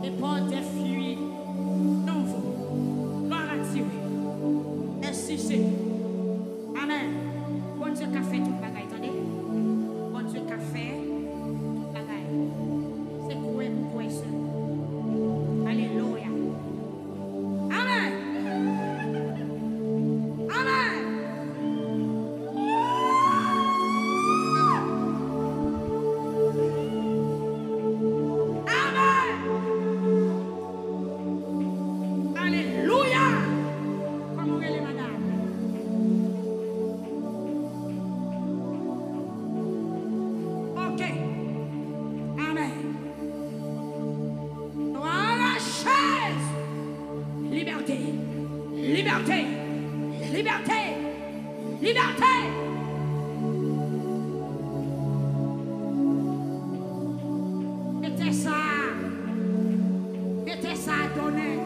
les portes des fluides nouveaux. Gloire à Dieu. Merci Seigneur. Amen. Bon Dieu qu'a fait toute bagaille, attendez. Bon Dieu qu'a fait toute bagaille. C'est quoi pour quoi seul. Alléluia. Amen. Amen. Liberté. Liberté. Liberté. Mettez ça. Mettez ça à donner.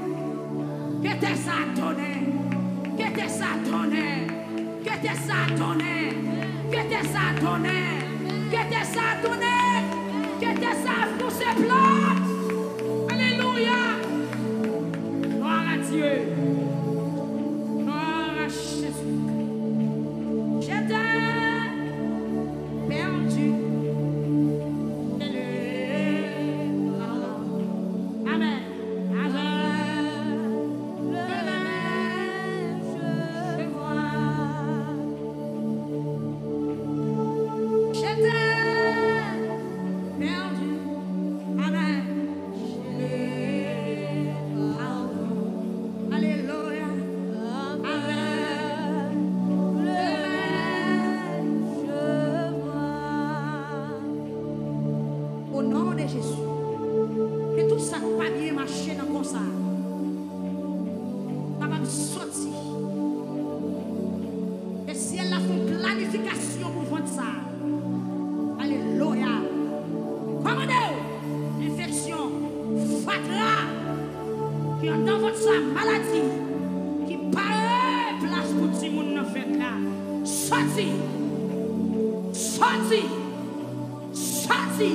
Mettez ça à donner. Mettez ça à donner. Mettez ça à donner. Mettez ça à donner. Mettez ça à donner. Mettez ça à tous ces plantes. Alléluia. Gloire à Dieu. Gloire à Jésus. J'étais perdu. Amen. Au nom de Jésus, que tout ça pas bien marché dans le ça. Capable de sortir. Et si elle a fait planification pour vendre ça. Alléluia. Commandez infection, fatra, qui est dans votre sa maladie, qui paraît place pour tout le monde dans fête là. Sorti. Sorti. Sorti.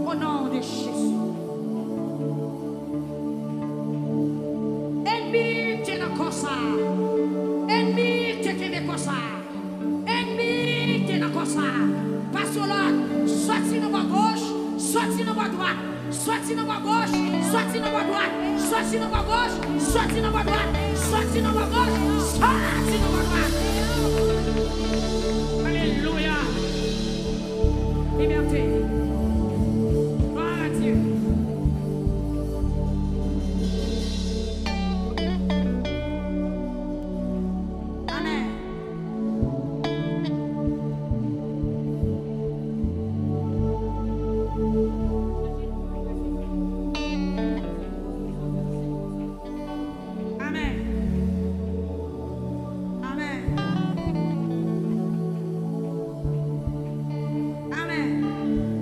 Au nom de Jésus. Ennemi, tu es dans ça. Ennemi, tu es dans ça. Ennemi, tu es dans ça. Passe là, sorti dans ma gauche, sorti dans ma droite, sorti dans ma gauche, sorti dans ma droite, sorti dans ma gauche, sorti dans ma droite, sorti dans ma gauche, sorti dans ma droite. Alléluia. Liberté. Amen.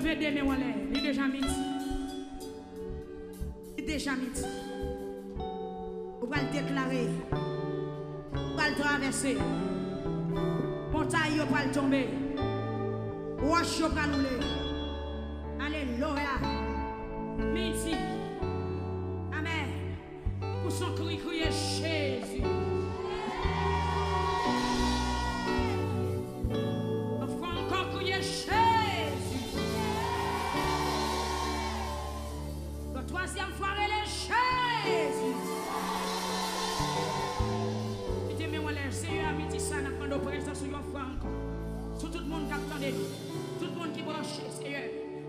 Levez des mains en l'air. Il est déjà midi. Il est déjà midi. Vous va le déclarer. Vous va le traverser. Montagne va le tomber. Roche va rouler. Alléluia. Midi. Amen. Pour son cri crier Jésus. On faut encore crier Jésus. La troisième fois, elle est Jésus. Seigneur, à midi, ça n'a pas de présence sur your front. Sur tout le monde qui attend de nous. Tout le monde qui branche, Seigneur.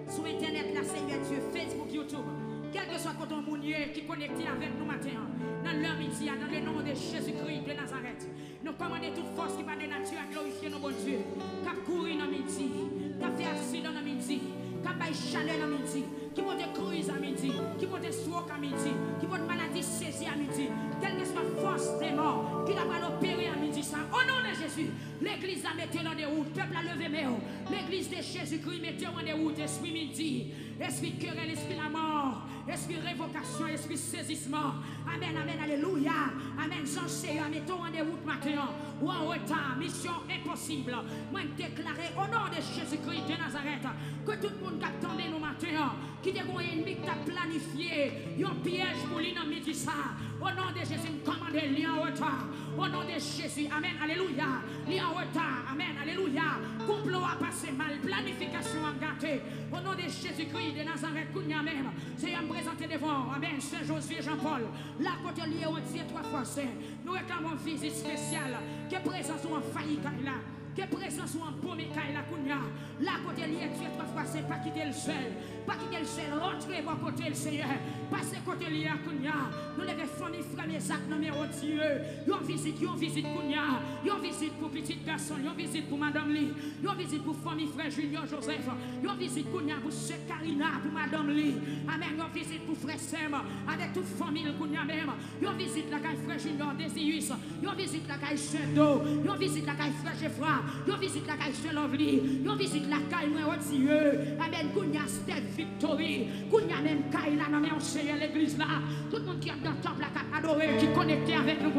Sur Internet, là, Seigneur Dieu, Facebook, YouTube. Quel que soit ton monde qui est connecté avec nous matin. Dans leur midi, dans le nom de Jésus-Christ de Nazareth. Nous commandons toute force qui va de nature à glorifier nos bons dieux. Qui a couru dans midi. Qui a fait accident dans midi. Qui a fait chaleur dans midi. Qui va de cruise à midi. Qui va de stroke à midi. Qui va de maladie saisie à midi. Quelle que soit force des morts. Qui n'a pas opéré à midi ça. Au nom de Jésus. L'église a mis dans des routes. Peuple a levé mes hauts. L'église de Jésus-Christ met dans des routes. Esprit midi. Esprit querelle. Esprit la mort. Esprit révocation. Esprit saisissement. Amen. Amen. Alléluia. Amen. Jean Seigneur. Mettons en des routes maintenant. Ou en retard. Mission impossible. Moi déclarer au nom de Jésus-Christ de Nazareth. Que tout le monde qui attendait nous maintenant. Qui est un ennemi qui a planifié. Un piège pour lui dans midi ça. Au nom de Jésus. Commande lui en retard. Au nom de Jésus. Amen. Alléluia. Lui en retard. Amen. Alléluia. Complot a passé mal. Planification a gâté. Au nom de Jésus-Christ de Nazareth. Kounia même. C'est à me présenter devant. Amen. Saint-Josué Jean-Paul. Là, côté lié, on dit 3 fois saint. Nous réclamons une visite spéciale. Que présence ou en failli là. Que présence ou en paumé là. Kounia. Là, côté lié, tu es 3 fois saint. Pas quitter le seul. Pas quitter le seul. Rentrez bon côté le Seigneur. Passez côté lié à Kounia. Nous levons famille, frères et actes numéro Dieu. Yon visite Kounia. Yon visite pour petite personne. Yon visite pour Madame Lee. Yon visite pour famille, frère Junior Joseph. Yon visite Kounia pour Sœur Karina, pour Madame Lee. Amen. Yon visite pour frère Sem. Avec toute famille Kounia même. Yon visite la caille frère Junior Desius. Yon visite la caille Sœur Do. Yon visite la caille frère Jeffra. Yon visite la caille Sœur Lovely. Yon visite la caille moi Dieu. Amen. Kounia Steph Victory. Kounia même caille là, non mais on sait l'église là. Tout le monde qui est dans le temple là, qui a adoré, qui est connecté avec nous,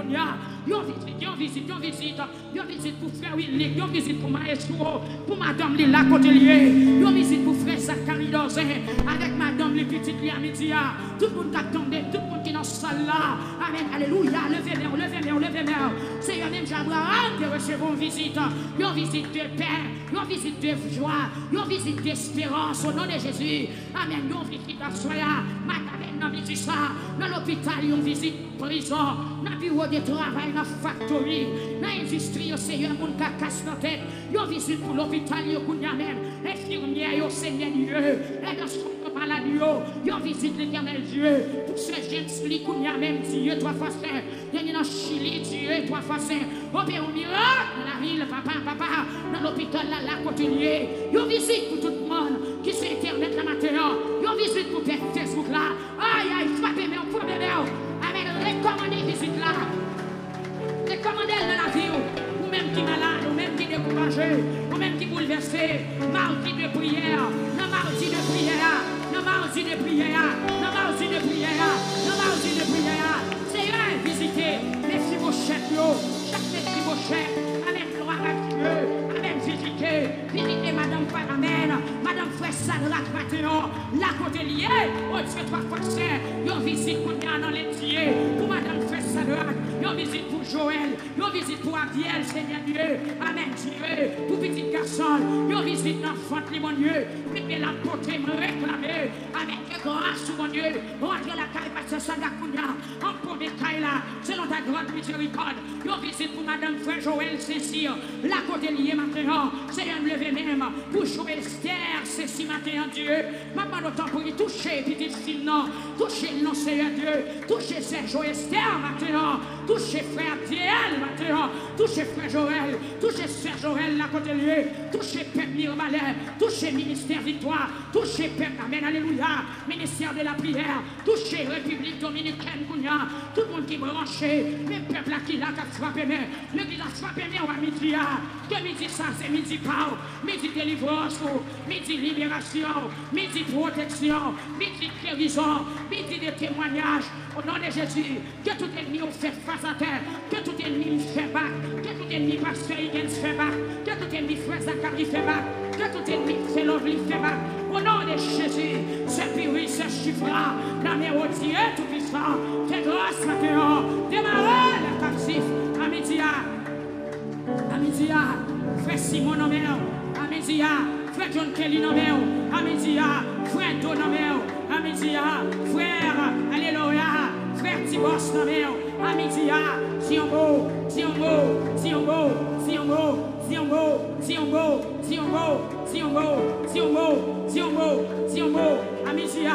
yon visite pour frère Willy, yon visite pour Maestro, pour Madame Lila Cotelier, yon visite pour frère Zachary Dozin, avec Madame les petites Lia Média, tout le monde qui attendait, tout le monde qui est dans ce salle là, amen, alléluia, levez-moi, Seigneur même Abraham, de recevoir une visite, yon visite de paix, yon visite de joie, yon visite d'espérance, au nom de Jésus, amen, yon visite à soya, dans l'hôpital, on visite prison, dans le bureau de travail, dans la factory, dans l'industrie, au Seigneur, mon casse dans la tête, on visite pour l'hôpital, même, infirmière, au Seigneur Dieu, et dans son malade, on visite l'éternel Dieu, pour ce jeune même Dieu, 3 fois saint, il y a dans Chili, Dieu, 3 fois saint, on fait un miracle dans la ville, papa, dans l'hôpital, là, côté, on visite pour tout le monde qui sur Internet, la matin, on visite pour Facebook, là. Aïe, frappez, mais on peut bébé. Amen. Recommandez visite là. Recommandez dans la vie. Ou même qui malade, ou même qui découragé, ou même qui bouleversé. Mardi de prière. Non, mardi de prière. Non, mardi de prière. Non, mardi de prière. Non, mardi de prière. Seigneur, visitez les Fibochette. Chaque Fibochette. Amen. Gloire à Dieu. Amen. Visitez Madame Frère. Amen. Madame Frère Sadrak maintenant. La côté liée. Oh Dieu, 3 fois saint. Yon visite pour nous dans les pieds. Pour Madame Frère Sadrak. Yon visite pour Joël. Yon visite pour Abiel, Seigneur Dieu. Amen. Dieu. Pour petit garçon. Yon visite l'enfant, mon Dieu. Mettez la côté, me réclamer. Amen. Que grâce, mon Dieu. Rentre la caille, Pasteur Sadakounia. En premier caille là. Selon ta grande miséricorde. Yon visite pour Madame Frère Joël, Cécile. La côté liée maintenant. Seigneur, me lever même. Pour Joël Esther, Cécile maintenant, Dieu. Maman, autant pour y toucher, petite fille, non. Toucher le nom, Seigneur Dieu. Toucher Sergio Esther maintenant. Toucher frère Abdiel maintenant. Toucher frère Joël. Toucher Serge Joël, la côté Hôtelier, touchez peuple Mirmalais, touchez ministère Victoire, touchez peuple, amen, alléluia, ministère de la prière, touchez République Dominicaine, Kounia, tout le monde qui est branché, les peuples là qui l'a frappé, l'église a frappé, on va midi, que midi ça, c'est midi pau, midi délivrance, midi libération, midi protection, midi guérison, midi de témoignage, au nom de Jésus, que tout ennemi fait face à terre, que tout ennemi fait bac, que tout ennemi pasteur Higgins fait bac, que tout ennemi frère Zachary fait bac, que tout ennemi fait l'oubli fait bac, au nom de Jésus, c'est pire, c'est chiffra, dans mes Dieu tout-puissant, fais grâce maintenant, démarrer le captif, à midi, frère Simon Nomeo, à midi, frère John Kelly Nomeo, à midi, frère Do Nomeo, à midi, frère, alléluia, frère Tibos Nomeo, à midi, Ziongo, Amicia,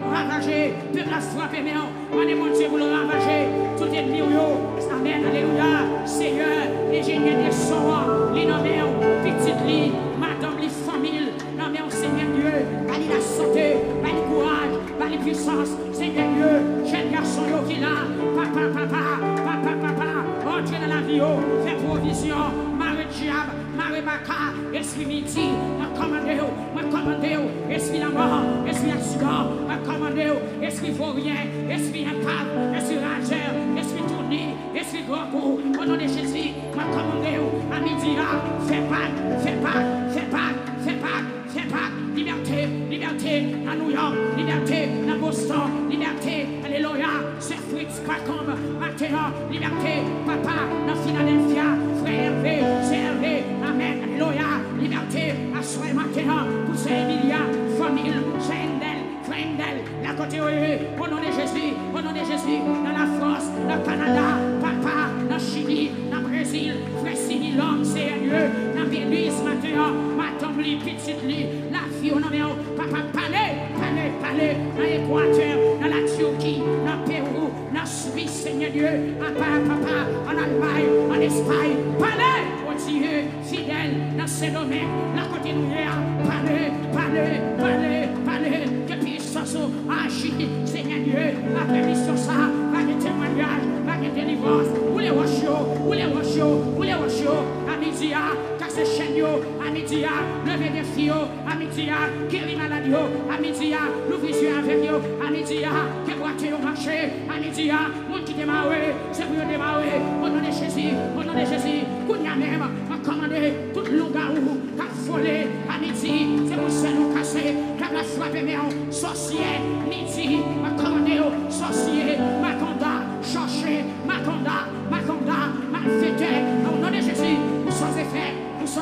ravagé, peuple a frappé, mais on est mon Dieu pour le ravager, tout est mis, amen, alléluia, Seigneur, les génies des sons, les nommés, petite lit, madame, les familles, nommés au Seigneur Dieu, allez la santé, allez le courage, allez la puissance, Seigneur Dieu, jeune garçon qui est là, papa, entrez dans la vie, fais provision, Marie Diable, Marie Baka, esprit midi, ma commandé, esprit la mort, esprit accident, ma commandé, esprit vaurien, esprit impave, esprit rageur, esprit tourné, esprit gros, au nom de Jésus, ma commandé, à midi, fais pas, liberté, à New York, liberté, à Boston, liberté, alléluia, c'est Fritz, Pacombe, maintenant, liberté, papa, dans Philadelphia, frère Hervé, c'est Hervé, amen, alléluia, liberté, à soi maintenant, pour ces Emilia, famille, Frendel, la côté au nom de Jésus, dans la France, dans le Canada, papa, dans le Chili, dans le Brésil, frère Sini, l'homme, sérieux, dans le Belize, maintenant, ma tombe, petite lit, la fille, au nom de papa, palais, dans l'Équateur, dans la Turquie, dans le Pérou, dans la Suisse, Seigneur Dieu, papa, en Allemagne, en Espagne, palais, au Dieu, fidèle, dans ces domaines, la côté palais, que puissance agit, Seigneur Dieu, la permission ça, va de témoignage, va de délivrance, ou les rochos, à midi, casse chaîne, à midi, lever des filles, à midi, guérir maladie, à midi, l'ouvrir avec eux, à midi, que voiture marcher, à midi, monde qui démarre, c'est pour démarrer, au nom de Jésus, qu'on y a même, commandé, tout le loup-garou, qu'a volé, à midi, c'est pour ça nous casser, qu'a la frappe, mais sorcier, midi, commandé, sorcier, maconda, chercher, maconda, malfaiteur, au nom de Jésus, nous sans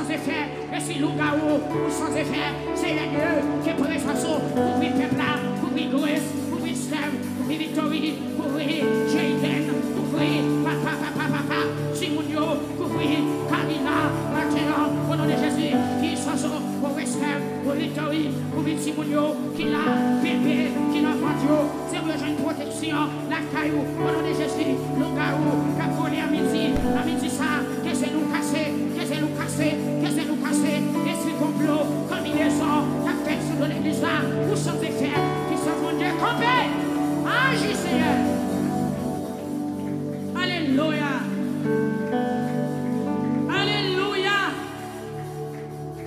effet, et si loup-garou, nous sans effet, c'est Dieu qui est présent, pour vivre peuple là, pour vivre Grace, pour vivre Steve, pour vivre Victory, pour vivre Jaden, pour vivre papa, Simonio, pour vivre Karina, maintenant, au nom de Jésus, qui sont pour Steve, pour Victory, pour vivre Simonio, qui l'a bébé, qui l'a vendu, c'est besoin de protection, la caillou, au nom de Jésus, loup-garou, qui a volé à midi ça, que c'est nous casser, esprit complot, combinaison, la fête sur l'église là, pour sans effet, qui sont vendus, campés, agis Seigneur. Alléluia.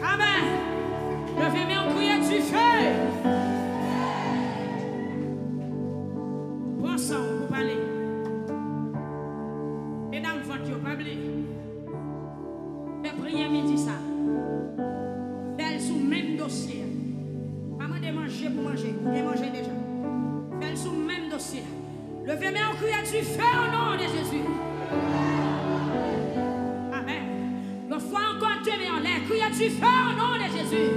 Amen. Levez-moi en criant du feu. Prends ça, vous parlez. Mesdames, votre pas oublier. Mais priez midi ça. Belle sous même dossier. Maman de manger pour manger. Vous avez mangé déjà. Belle sous même dossier. Levez-moi en criant du feu au nom de Jésus. Amen. Le foi encore tenez en l'air. Criez du feu au nom de Jésus.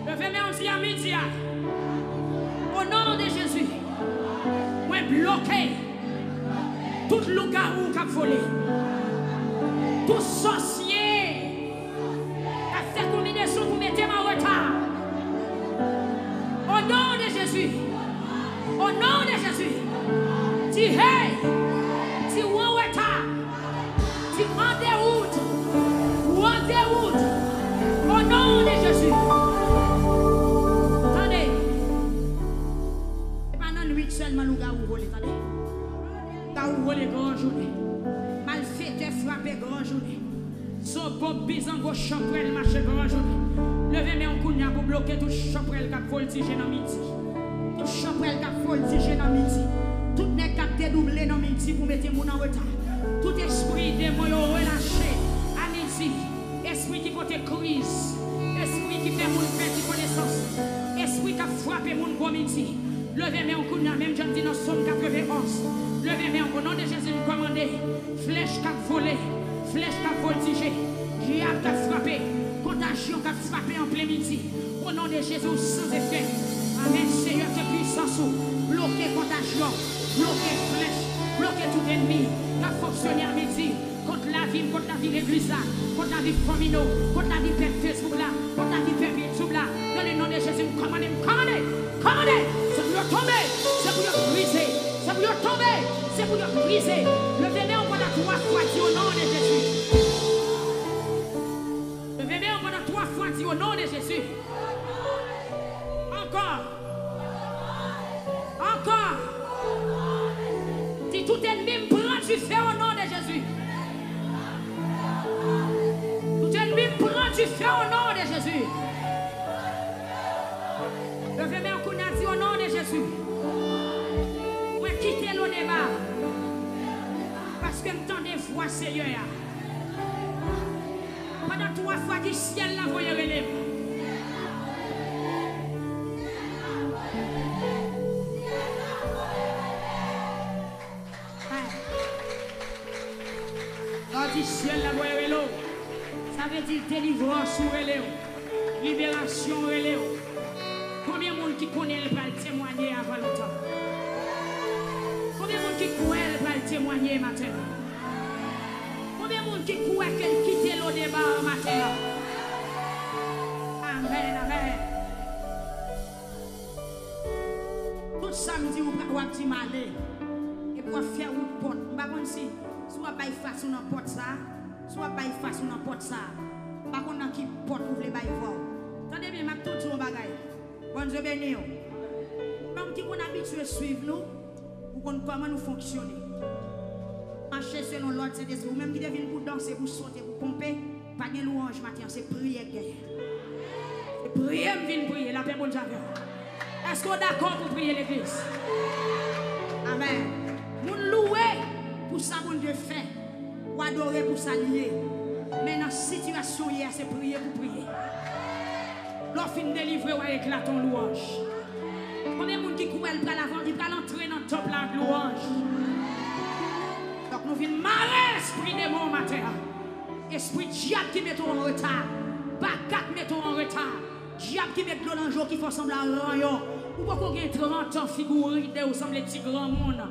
Levez-moi en dire à midi. Au nom de Jésus. Moi bloqué. Tout loup-garou qui a volé. Tout sorcier a fait combinaison pour mettre en retard. Au nom de Jésus. Au nom de Jésus. Dis hey. pas ouvrir les grandes journées. Malfaiteur frappé grande journée. Son bob bizango champrel marché grande journée. Levez mes en kounya pour bloquer tout champrel qui a voltigé dans midi. Tout champrel qui a voltigé dans midi. Tout n'est qu'à dédoubler dans midi pour mettre mon en retard. Tout esprit de moi relâché à midi. Esprit qui porte crise. Esprit qui fait mon perdre connaissance. Esprit qui a frappé mon gros midi. Levez mes en kounya même j'en dis dans Somme 91. Levez mes au nom de Jésus commandé. Flèche qui a volé. Flèche qui a voltigé. Diable qui a frappé. Contagion qui a frappé en plein midi. Au nom de Jésus sans effet. Amen. Seigneur, tes puissances. Bloquez contagion. Bloquez flèche. Bloquez tout ennemi. Qui a fonctionné à midi. Contre la vie de l'église là. Contre la vie de famille. Contre la vie de Facebook là. Contre la vie de YouTube là. Dans le nom de Jésus, commandez. Commandez. C'est pour tomber. C'est pour briser. C'est pour tomber. C'est pour briser. Levez-les en pendant 3 fois. Dis au nom de Jésus. Levez-les en pendant 3 fois. Dis au nom de Jésus. Encore. Dis tout ennemi me prend du feu au nom de Jésus. Tout ennemi me prend du feu au nom de Jésus. Levez-les en pendant dis au nom de Jésus. Quittez le débat. Parce que me tend des voix, Seigneur. Pendant 3 fois du ciel, la voix relève. Quand du ciel, la voix relève. Ça veut dire délivrance ou relève. Libération relève. Combien de monde qui connaît le bal témoigner avant longtemps? Combien de monde qui croit qu'elle va témoigner matin? Combien de monde qui croit qu'elle quitte le débat matin? Amen. Tout samedi, vous pouvez dire malé. Et pour faire une porte. Je ne sais pas si vous avez face à une porte ça, soit vous avez face à une porte ça. Je ne sais pas qui porte vous voulez voir. Attendez bien, je vais tout bagaille. Bon Dieu béni. Comme qui est habitué à suivre nous. Pour comment nous fonctionner. Marcher selon l'ordre Saint-Esprit. Ou même qui devine pour danser, pour sauter, pour pomper. Pas de louange matin, c'est prier. C'est prier, vient prier. La paix bonne Dieu. Est-ce qu'on est d'accord pour prier l'église? Amen. Nous louer pour ça bon Dieu fait. Ou adorer pour s'allier. Mais dans la situation hier, c'est prier pour prier. L'offre fin délivrer ou éclater ton louange. Combien de monde qui court elle l'avant, il va l'entrer dans le top la louange. Donc nous venons marrer esprit de mon matin. Esprit diable qui met en retard. Bagat met en retard. Diable qui met de l'eau dans le jour qui fait sembler à rien. Ou pas qu'on ait 30 ans figuré de ou semble petit grand monde.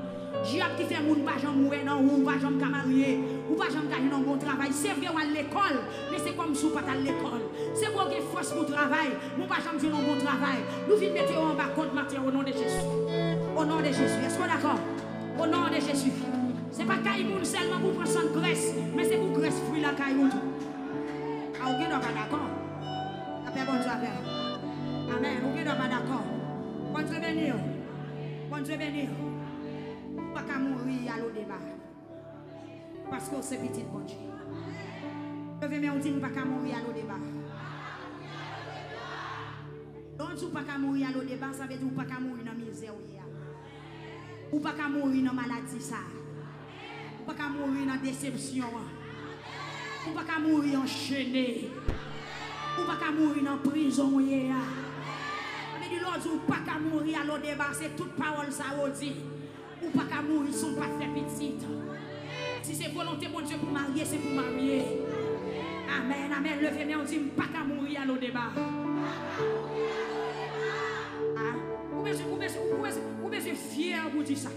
Diable qui fait moun pas jamais mourir non ou pas jamais marier ou pas jamais gagner un bon travail. C'est vrai à l'école, mais c'est comme si pas à l'école. C'est pour que force pour travail, nous pas jamais faire un bon travail. Nous venons mettre en bas contre matin au nom de Jésus. Au nom de Jésus. Est-ce qu'on est d'accord? Au nom de Jésus. C'est pas Caïmoun seulement pour prendre son graisse, mais c'est pour graisse fruit la Caïmoun. Ah, ok, non pas d'accord. Après bon Dieu après. Amen. Ok, non pas d'accord. Bon Dieu béni. Bon Dieu béni. Pas qu'à mourir à l'eau débat. Parce que c'est petit bon Dieu. Mais on dit pas qu'à mourir à l'eau débat. Donc pas qu'à mourir à l'eau débat, ça veut dire pas qu'à mourir dans la misère. Ou pas qu'à mourir dans la maladie ça. Ou pas qu'à mourir dans la déception. Ou pas qu'à mourir enchaîné. Ou pas qu'à mourir dans la prison. Ça veut dire l'autre ou pas qu'à mourir à l'eau débat, c'est toute parole ça vous dit. Ou pas qu'à mourir, sont pas fait petite. Si c'est volonté de Dieu pour marier, c'est pour marier. Amen, amen. Levez-moi, on dit pas qu'à mourir à l'eau débat. Vous êtes fier pour dire ça.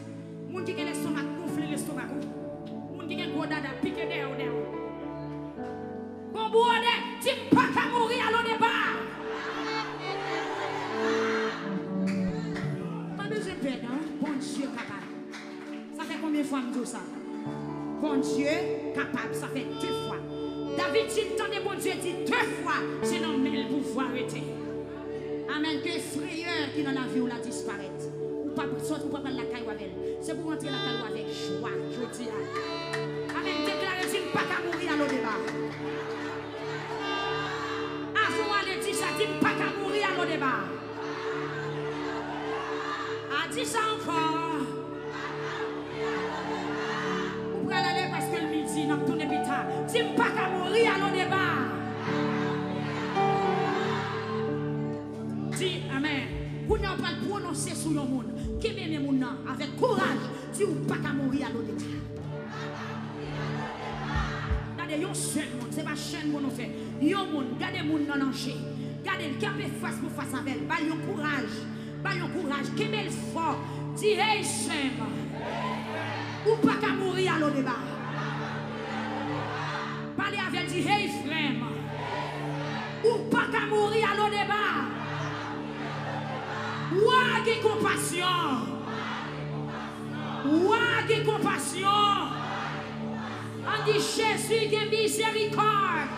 Moun qui a l'estomac gonflé l'estomac. Moun qui a gros dada piqué derrière. Bon bourde, dis pas qu'à mourir à l'eau débat. Pas besoin de peine, hein? Bon Dieu capable. Ça fait combien de fois me dit ça? Bon Dieu capable, ça fait 2 fois. David dit, attendez, bon Dieu dit 2 fois, c'est normal pour pouvoir arrêter. Amen, que frayeur qui dans la vie ou la disparaître. Ou Ou pas sortir pour prendre la caille avec elle. C'est pour rentrer la caille avec joie. Je dis. Amen. Déclarez si pas qu'à mourir à l'eau débat. Avant aller dire ça, dis pas qu'à mourir à l'eau débat. A dit ça encore. Vous pouvez aller parce que le midi, nous tournons l'hôpital. Dis pas qu'à mourir à l'eau débat. Dis amen. Vous n'avez pas le prononcer sur le monde. Qui vient le monde avec courage. Dis pas qu'à mourir à l'eau débat. Regardez, yon seul monde, c'est pas chaîne qu'on fait. Yon monde, regardez monde dans l'encher. Regardez, le cap est face pour face avec elle. Bah yon courage. Bah yon courage. Qui met le fort. Dis hey Shem. Ou pas qu'à mourir à l'eau débat. Parlez avec elle, dis hey frère. Ou pas qu'à mourir à l'eau débat. Ouah, qui compassion. Ouah, qui compassion. On dit Jésus qui a miséricorde.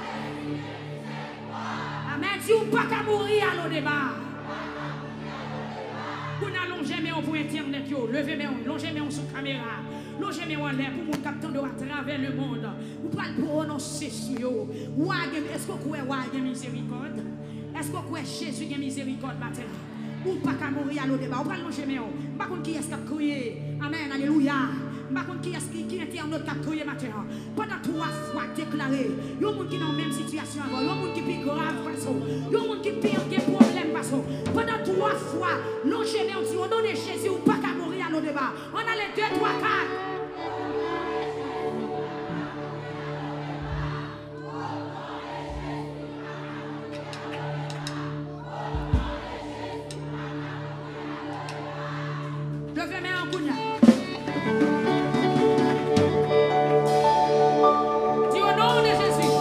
Amen. Dis ou pas qu'à mourir à l'eau débat. Vous n'allongez mais pour internet, levez mais longez mais sur caméra. Longez mais en l'air pour mon capteur de à travers le monde. Vous pouvez prononcer sur yo. Est-ce que vous avez miséricorde? Est-ce que vous avez Jésus qui a miséricorde matin? Ou pas qu'à mourir à l'eau débat. Vous pouvez longer mais pas contre qui est-ce qui a crié. Amen. Alléluia. Par contre, qui est-ce qui est en notre crié matin? Pendant 3 fois déclaré, il y a des gens qui sont dans la même situation avant, il y a des gens qui sont plus graves, il y a des gens qui ont des problèmes. Pendant 3 fois, longez mais on dit au nom de Jésus, ou pas qu'à mourir à l'eau débat. On a les 2, 3, 4. Levez mes en bouillon. Dis au nom de Jésus.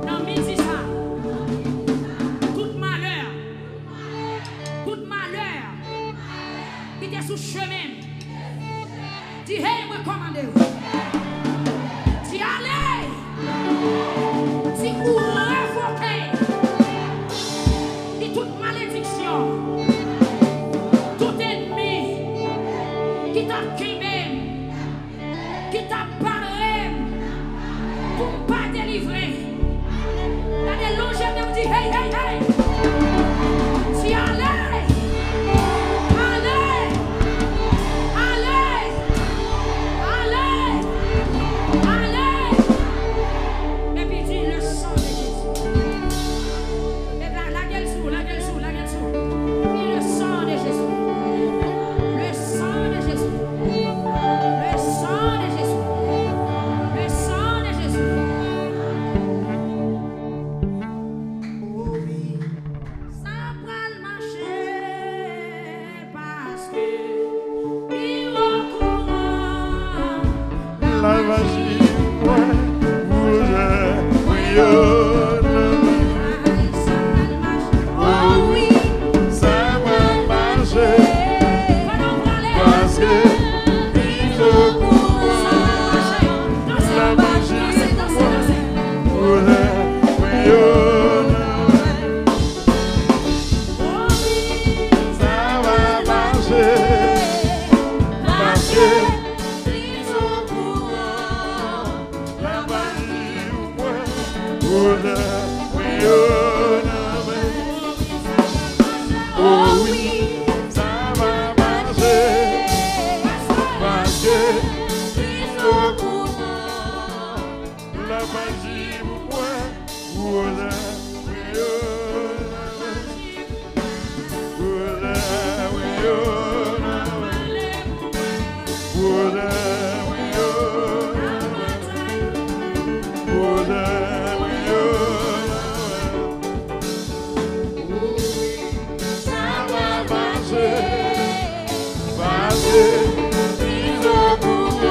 Dans midi ça. Tout malheur qui était sous chemin. Dis hey, moi commandez. Dis allez. Dis ou révoquez. Dis toute malédiction. Qui t'a quimé, qui t'a parlé pour ne pas délivrer. Là, des longeurs me dit hey, hey, hey. Si allez, allez, allez, allez, allez. Et puis dit le sang de Jésus. Et bien, la gueule sous, la gueule sous, la gueule sous. Dit le sang de Jésus. Le sang de Jésus. Le sang de Jésus. Le sang de Jésus. Oh oui, ça va le marcher parce que il recourt. La magie, Oh oui, ça va marcher. Parce que il recourt. La magie, ça va marcher. Parce que ils sont courants. La magie, oh oui, ça va marcher. Parce que ils sont courants. La magie, ça va marcher. Parce que ils sont courants.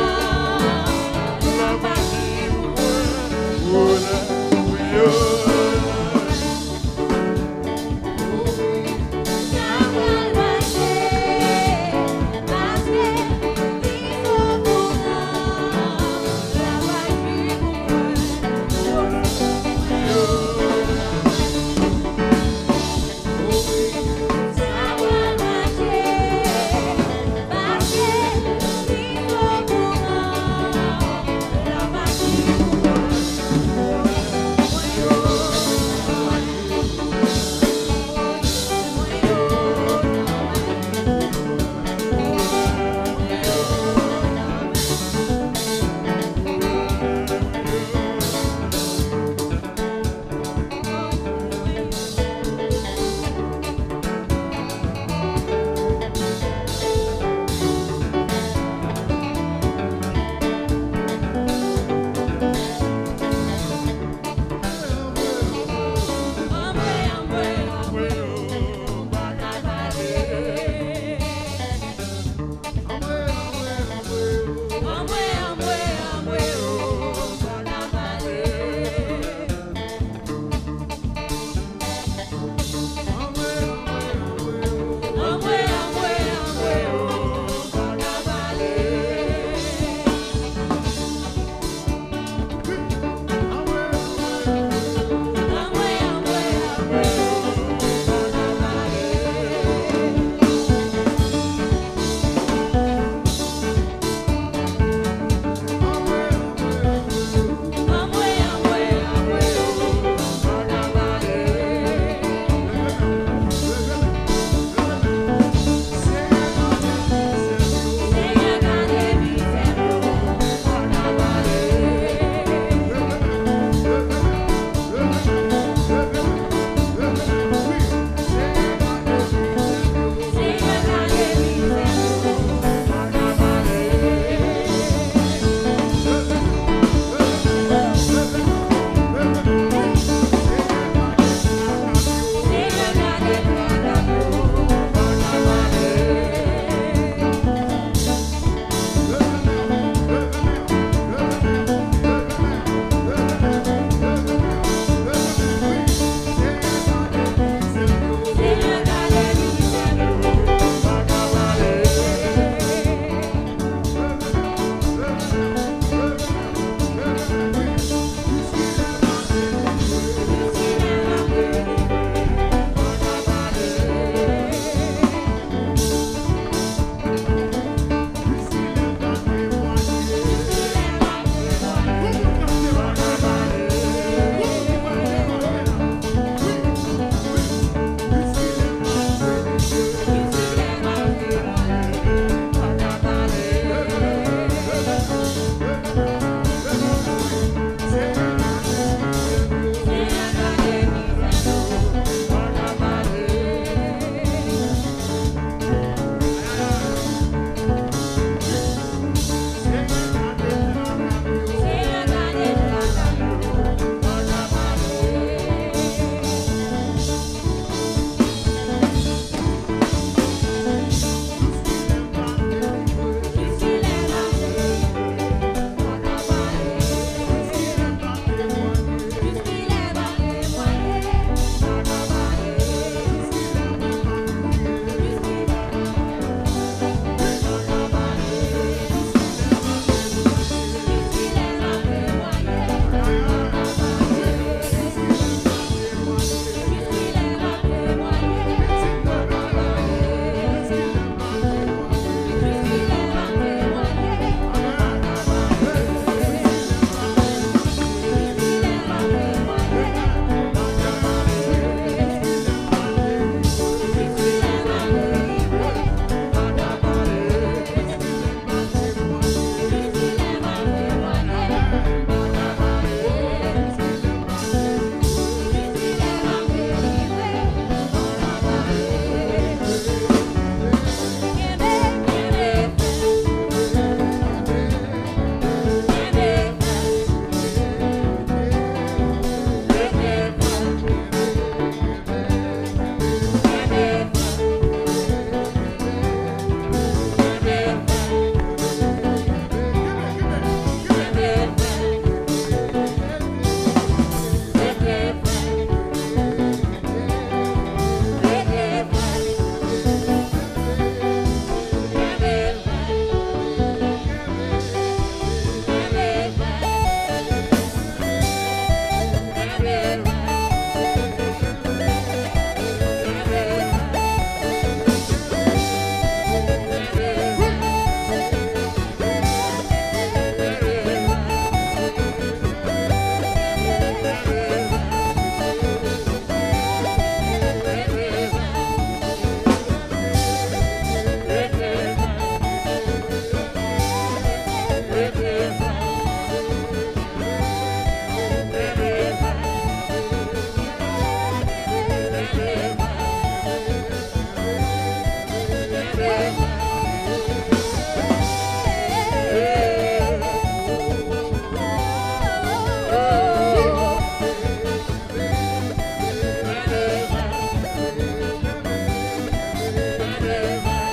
et de